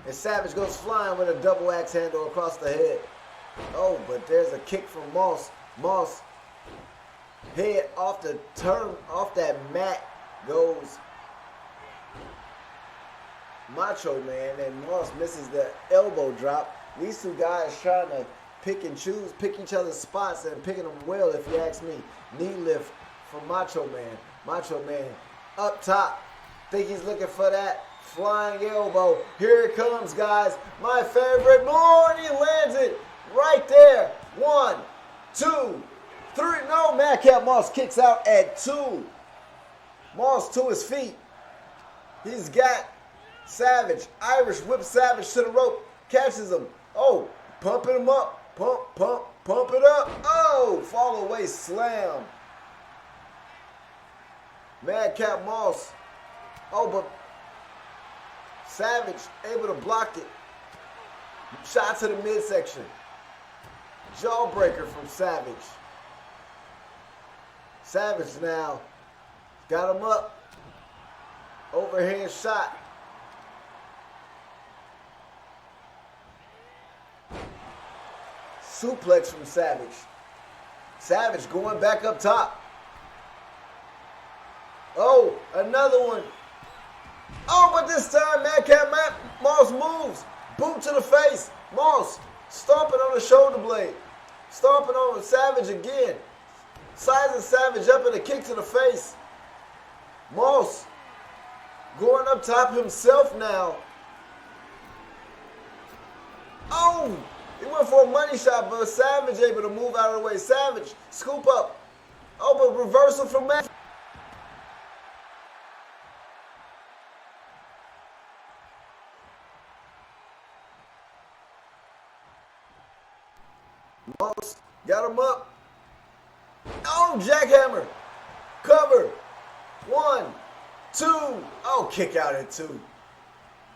And Savage goes flying with a double axe handle across the head. Oh, but there's a kick from Moss. Moss head off the turn, off that mat goes Macho Man, and Moss misses the elbow drop. These two guys trying to pick and choose, pick each other's spots, and picking them well, if you ask me. Knee lift from Macho Man. Macho Man up top. Think he's looking for that flying elbow. Here it comes, guys. My favorite. More, and he lands it right there. 1, 2, 3. No, Madcap Moss kicks out at 2. Moss to his feet. He's got Savage. Irish whip Savage to the rope. Catches him. Oh, pumping him up. Pump it up. Oh, fall away slam. Madcap Moss. Oh, but Savage able to block it. Shot to the midsection. Jawbreaker from Savage. Savage now got him up. Overhand shot. Suplex from Savage. Savage going back up top. Oh, another one. Oh, but this time Madcap Moss moves. Boot to the face. Moss stomping on the shoulder blade. Stomping on Savage again. Sizing Savage up and a kick to the face. Moss going up top himself now. Oh, he went for a money shot, but Savage able to move out of the way. Savage, scoop up. Oh, but reversal from Matt. Moss got him up. Oh, jackhammer. Cover. 1, 2. Oh, kick out at 2.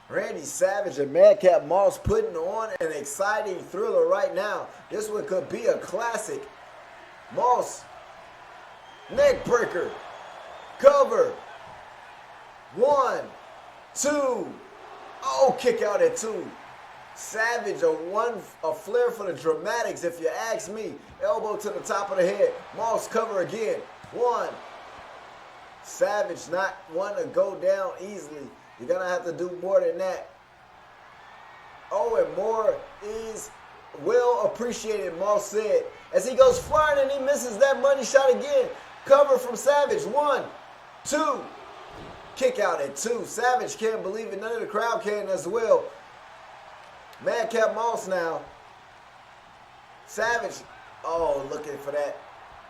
Randy Savage and Madcap Moss putting on an exciting thriller right now. This one could be a classic. Moss. Neck breaker. Cover. 1, 2. Oh, kick out at 2. Savage, a flair for the dramatics, if you ask me. Elbow to the top of the head. Moss cover again. 1. Savage not wanting to go down easily. You're going to have to do more than that. Oh, and more is well appreciated, Moss said. As he goes flying and he misses that money shot again. Cover from Savage. 1, 2. Kick out at 2. Savage can't believe it. None of the crowd can as well. Madcap Moss now. Savage. Oh, looking for that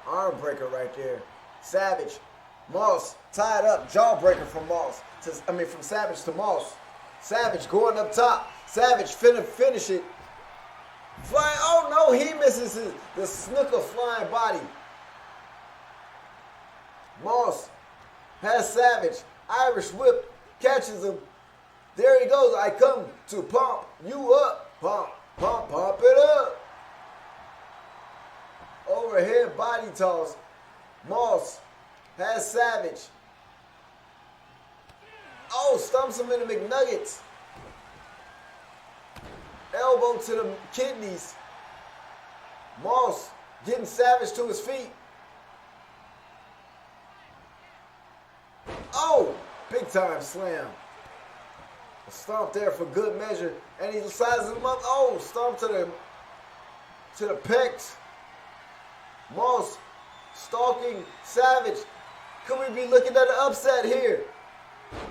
arm breaker right there. Savage. Moss tied up. Jawbreaker from Moss. From Savage to Moss. Savage going up top. Savage finna finish it. Flying. Oh no, he misses the snooker flying body. Moss has Savage. Irish whip. Catches him. There he goes. I come to pump you up. Pump it up. Overhead body toss. Moss has Savage. Oh, stumps him in the McNuggets. Elbow to the kidneys. Moss getting Savage to his feet. Oh, big time slam. A stomp there for good measure. And he sizes him up. Oh, stomp to the pecs. Moss stalking Savage. Could we be looking at an upset here?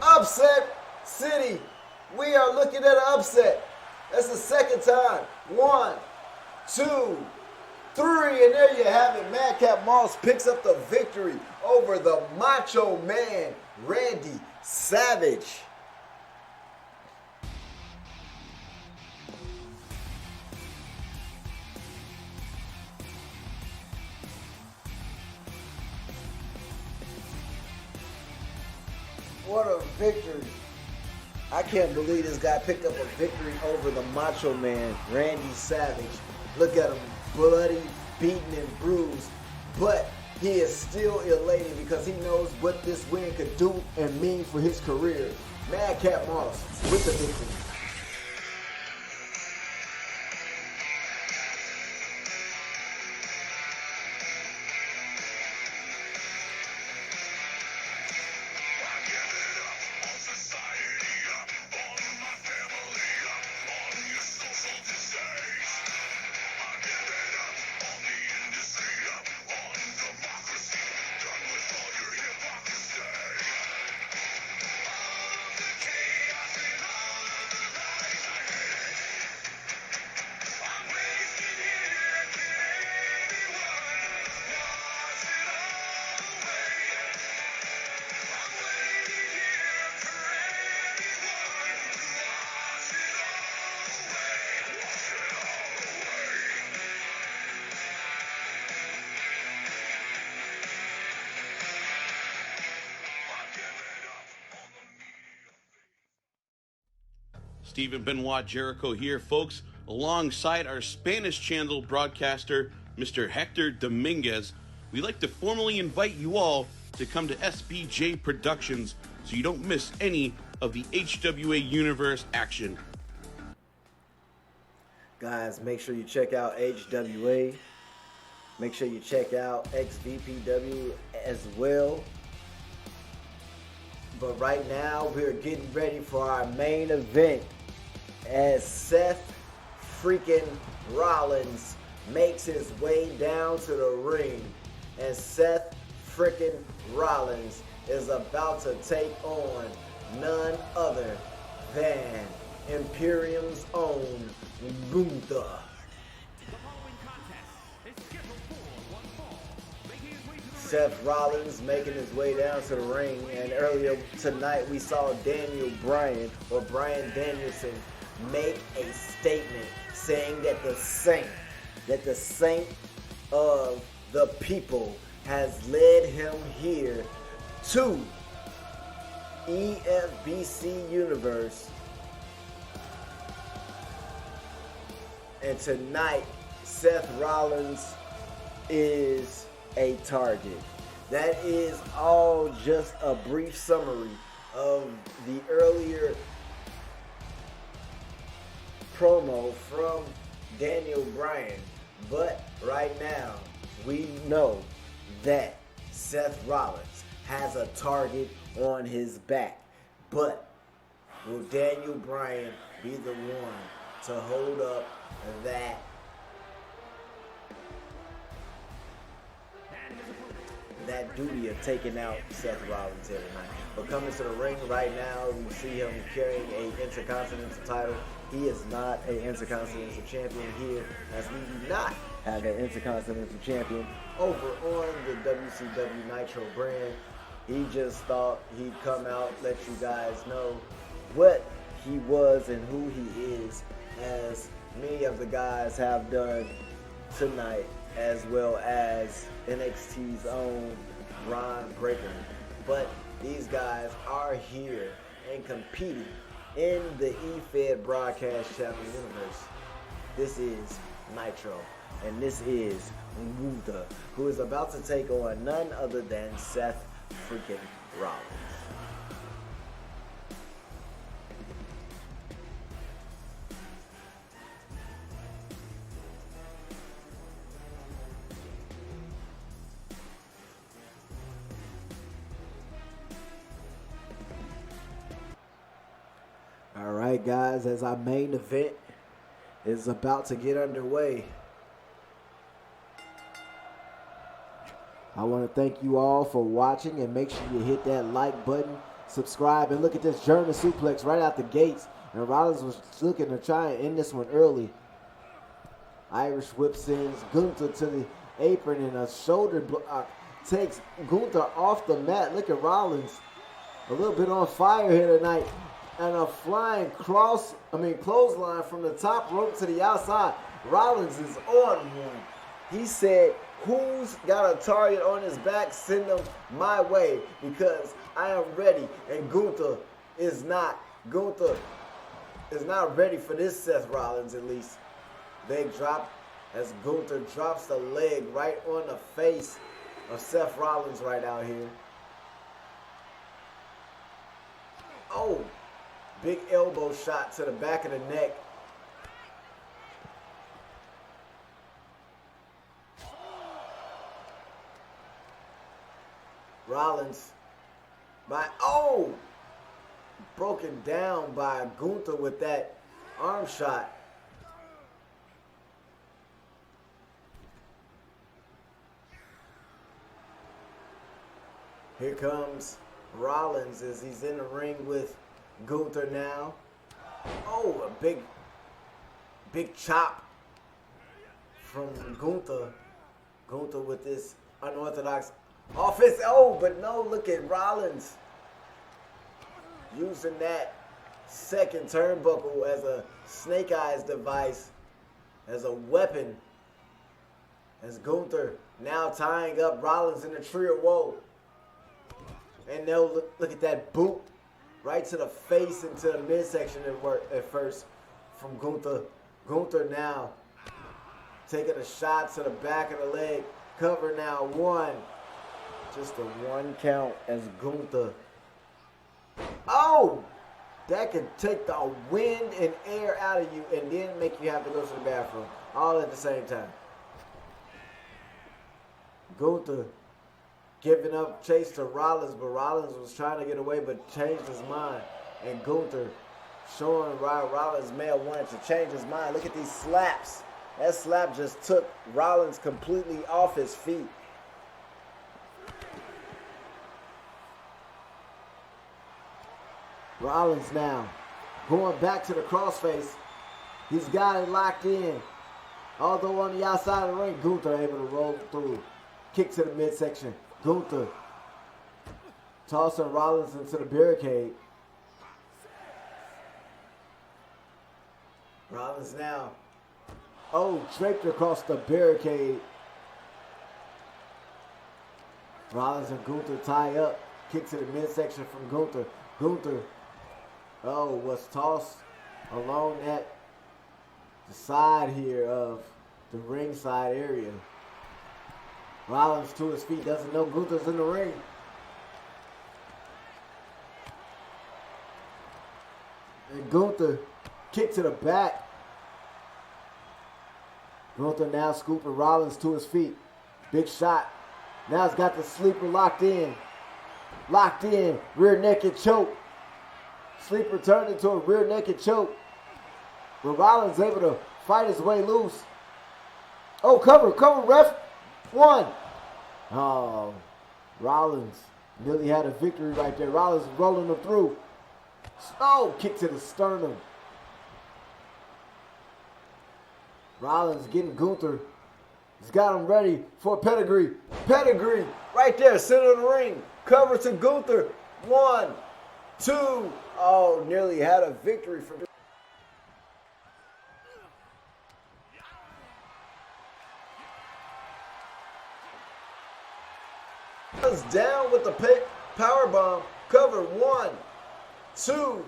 Upset City. We are looking at an upset. That's the second time. 1, 2, 3. And there you have it. Madcap Moss picks up the victory over the Macho Man, Randy Savage. What a victory. I can't believe this guy picked up a victory over the Macho Man, Randy Savage. Look at him, bloody, beaten, and bruised. But he is still elated because he knows what this win could do and mean for his career. Madcap Moss with the victory. Stephen Benoit Jericho here, folks, alongside our Spanish channel broadcaster, Mr. Hector Dominguez. We'd like to formally invite you all to come to SBJ Productions so you don't miss any of the HWA Universe action. Guys, make sure you check out HWA. Make sure you check out XVPW as well. But right now, we're getting ready for our main event as Seth freaking Rollins makes his way down to the ring. And Seth freaking Rollins is about to take on none other than Imperium's own Gunther. Seth Rollins making his way down to the ring, and earlier tonight we saw Daniel Bryan, or Bryan Danielson, make a statement saying that the saint of the people has led him here to EFBC Universe. And tonight, Seth Rollins is a target. That is all just a brief summary of the earlier promo from Daniel Bryan. But right now, we know that Seth Rollins has a target on his back. But will Daniel Bryan be the one to hold up that duty of taking out Seth Rollins here tonight? But coming to the ring right now, we see him carrying an Intercontinental title. He is not an Intercontinental champion here, as we do not have an Intercontinental champion over on the WCW Nitro brand. He just thought he'd come out, let you guys know what he was and who he is, as many of the guys have done tonight, as well as NXT's own Ron Breaker. But these guys are here and competing in the EFED Broadcast Channel universe. This is Nitro, and this is Gunther, who is about to take on none other than Seth freaking Rollins. All right, guys, as our main event is about to get underway, I want to thank you all for watching, and make sure you hit that like button, subscribe, and look at this German suplex right out the gates. And Rollins was looking to try and end this one early. Irish whip sends Gunther to the apron, and a shoulder block takes Gunther off the mat. Look at Rollins, a little bit on fire here tonight. And a flying clothesline from the top rope to the outside. Rollins is on one. He said, who's got a target on his back, send them my way, because I am ready. And Gunther is not ready for this Seth Rollins, at least. Leg drop as Gunther drops the leg right on the face of Seth Rollins right out here. Oh, big elbow shot to the back of the neck. Rollins broken down by Gunther with that arm shot. Here comes Rollins as he's in the ring with Gunther now. Oh, a big chop from Gunther. Gunther with this unorthodox offense. Oh, but no, look at Rollins using that second turnbuckle as a snake eyes device, as a weapon. As Gunther now tying up Rollins in a tree of woe. And now look at that boot right to the face into the midsection at first from Gunther. Gunther now taking a shot to the back of the leg. Cover now, 1. Just a 1 count as Gunther. Oh! That could take the wind and air out of you and then make you have to go to the bathroom. All at the same time. Gunther giving up chase to Rollins, but Rollins was trying to get away but changed his mind. And Gunther showing why Rollins may have wanted to change his mind. Look at these slaps. That slap just took Rollins completely off his feet. Rollins now going back to the crossface. He's got it locked in. Although on the outside of the ring, Gunther able to roll through. Kick to the midsection. Gunther tossing Rollins into the barricade. Rollins now. Oh, draped across the barricade. Rollins and Gunther tie up. Kick to the midsection from Gunther. Gunther, was tossed along the side here of the ringside area. Rollins to his feet, doesn't know Gunther's in the ring. And Gunther kick to the back. Gunther now scooping Rollins to his feet. Big shot. Now he's got the sleeper locked in. Locked in. Rear naked choke. Sleeper turned into a rear naked choke. But Rollins able to fight his way loose. Oh, cover, ref. 1. Oh, Rollins nearly had a victory right there. Rollins rolling him through. Oh, kick to the sternum. Rollins getting Gunther. He's got him ready for a pedigree. Pedigree right there, center of the ring. Cover to Gunther. 1, 2. Oh, nearly had a victory for. Down with the power bomb. Cover. 1, 2,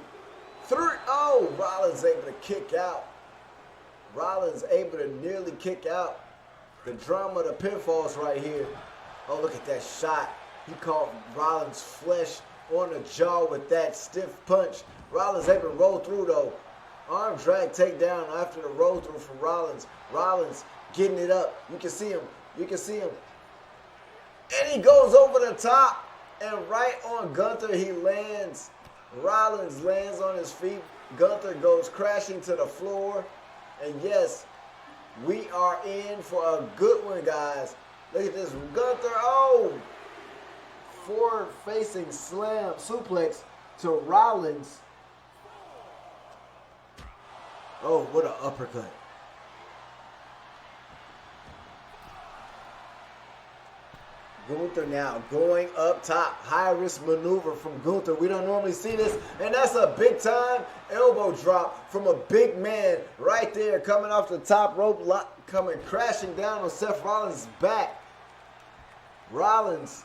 3. Oh, Rollins able to kick out. Rollins able to nearly kick out. The drama of the pinfalls right here. Oh, look at that shot. He caught Rollins' flesh on the jaw with that stiff punch. Rollins able to roll through though. Arm drag takedown after the roll through from Rollins. Rollins getting it up. You can see him. And he goes over the top. And right on Gunther he lands. Rollins lands on his feet. Gunther goes crashing to the floor. And yes, we are in for a good one, guys. Look at this. Gunther, forward-facing slam suplex to Rollins. Oh, what an uppercut. Gunther now going up top. High-risk maneuver from Gunther. We don't normally see this. And that's a big-time elbow drop from a big man right there coming off the top rope, coming crashing down on Seth Rollins' back. Rollins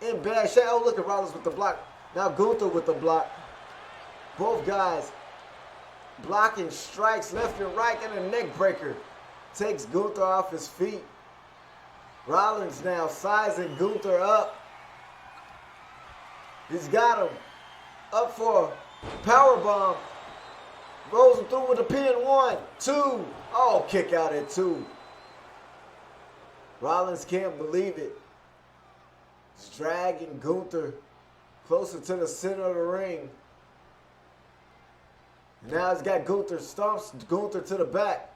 in bad shape. Oh, look at Rollins with the block. Now Gunther with the block. Both guys blocking strikes left and right, and a neck breaker takes Gunther off his feet. Rollins now sizing Gunther up. He's got him up for a power bomb. Rolls him through with a pin. 1, 2. Oh, kick out at 2. Rollins can't believe it. He's dragging Gunther closer to the center of the ring. Now he's got Gunther, stomps Gunther to the back.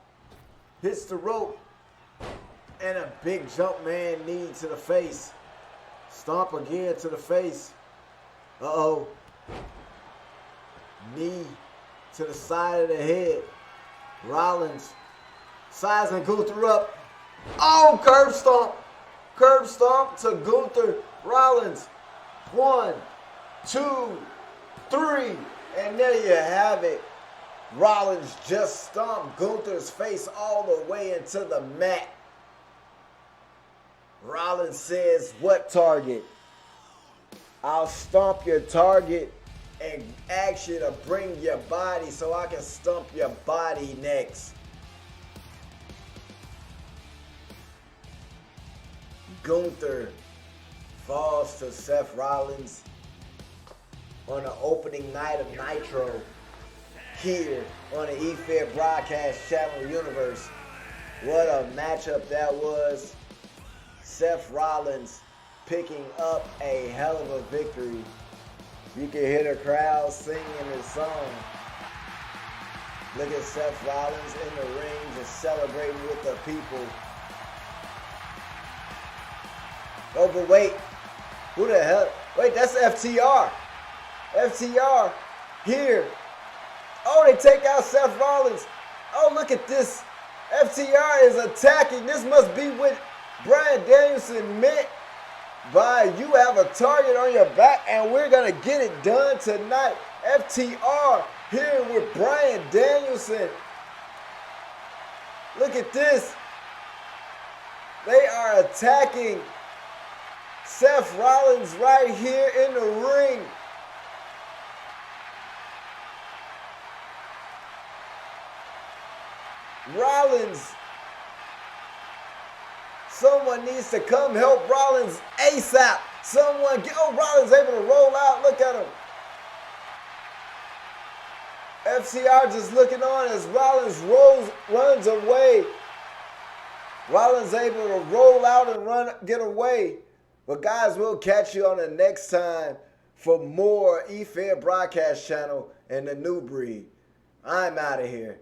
Hits the rope. And a big jump man knee to the face. Stomp again to the face. Uh-oh. Knee to the side of the head. Rollins sizing Gunther up. Oh, curb stomp. Curb stomp to Gunther. Rollins. 1, 2, 3. And there you have it. Rollins just stomped Gunther's face all the way into the mat. Rollins says, what target? I'll stomp your target and ask you to bring your body so I can stump your body next. Gunther falls to Seth Rollins on the opening night of Nitro here on the EFBC Broadcast Channel Universe. What a matchup that was. Seth Rollins picking up a hell of a victory. You can hear the crowd singing his song. Look at Seth Rollins in the ring just celebrating with the people. Oh, but wait. Who the hell? Wait, that's FTR. FTR here. Oh, they take out Seth Rollins. Oh, look at this. FTR is attacking. This must be what Bryan Danielson meant by you have a target on your back and we're going to get it done tonight. FTR here with Bryan Danielson. Look at this. They are attacking Seth Rollins right here in the ring. Rollins. Someone needs to come help Rollins ASAP. Someone get, oh, Rollins able to roll out. Look at him. FTR just looking on as Rollins runs away. Rollins able to roll out and get away. But guys, we'll catch you on the next time for more EFBC Broadcast Channel and the New Breed. I'm out of here.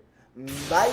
Bye.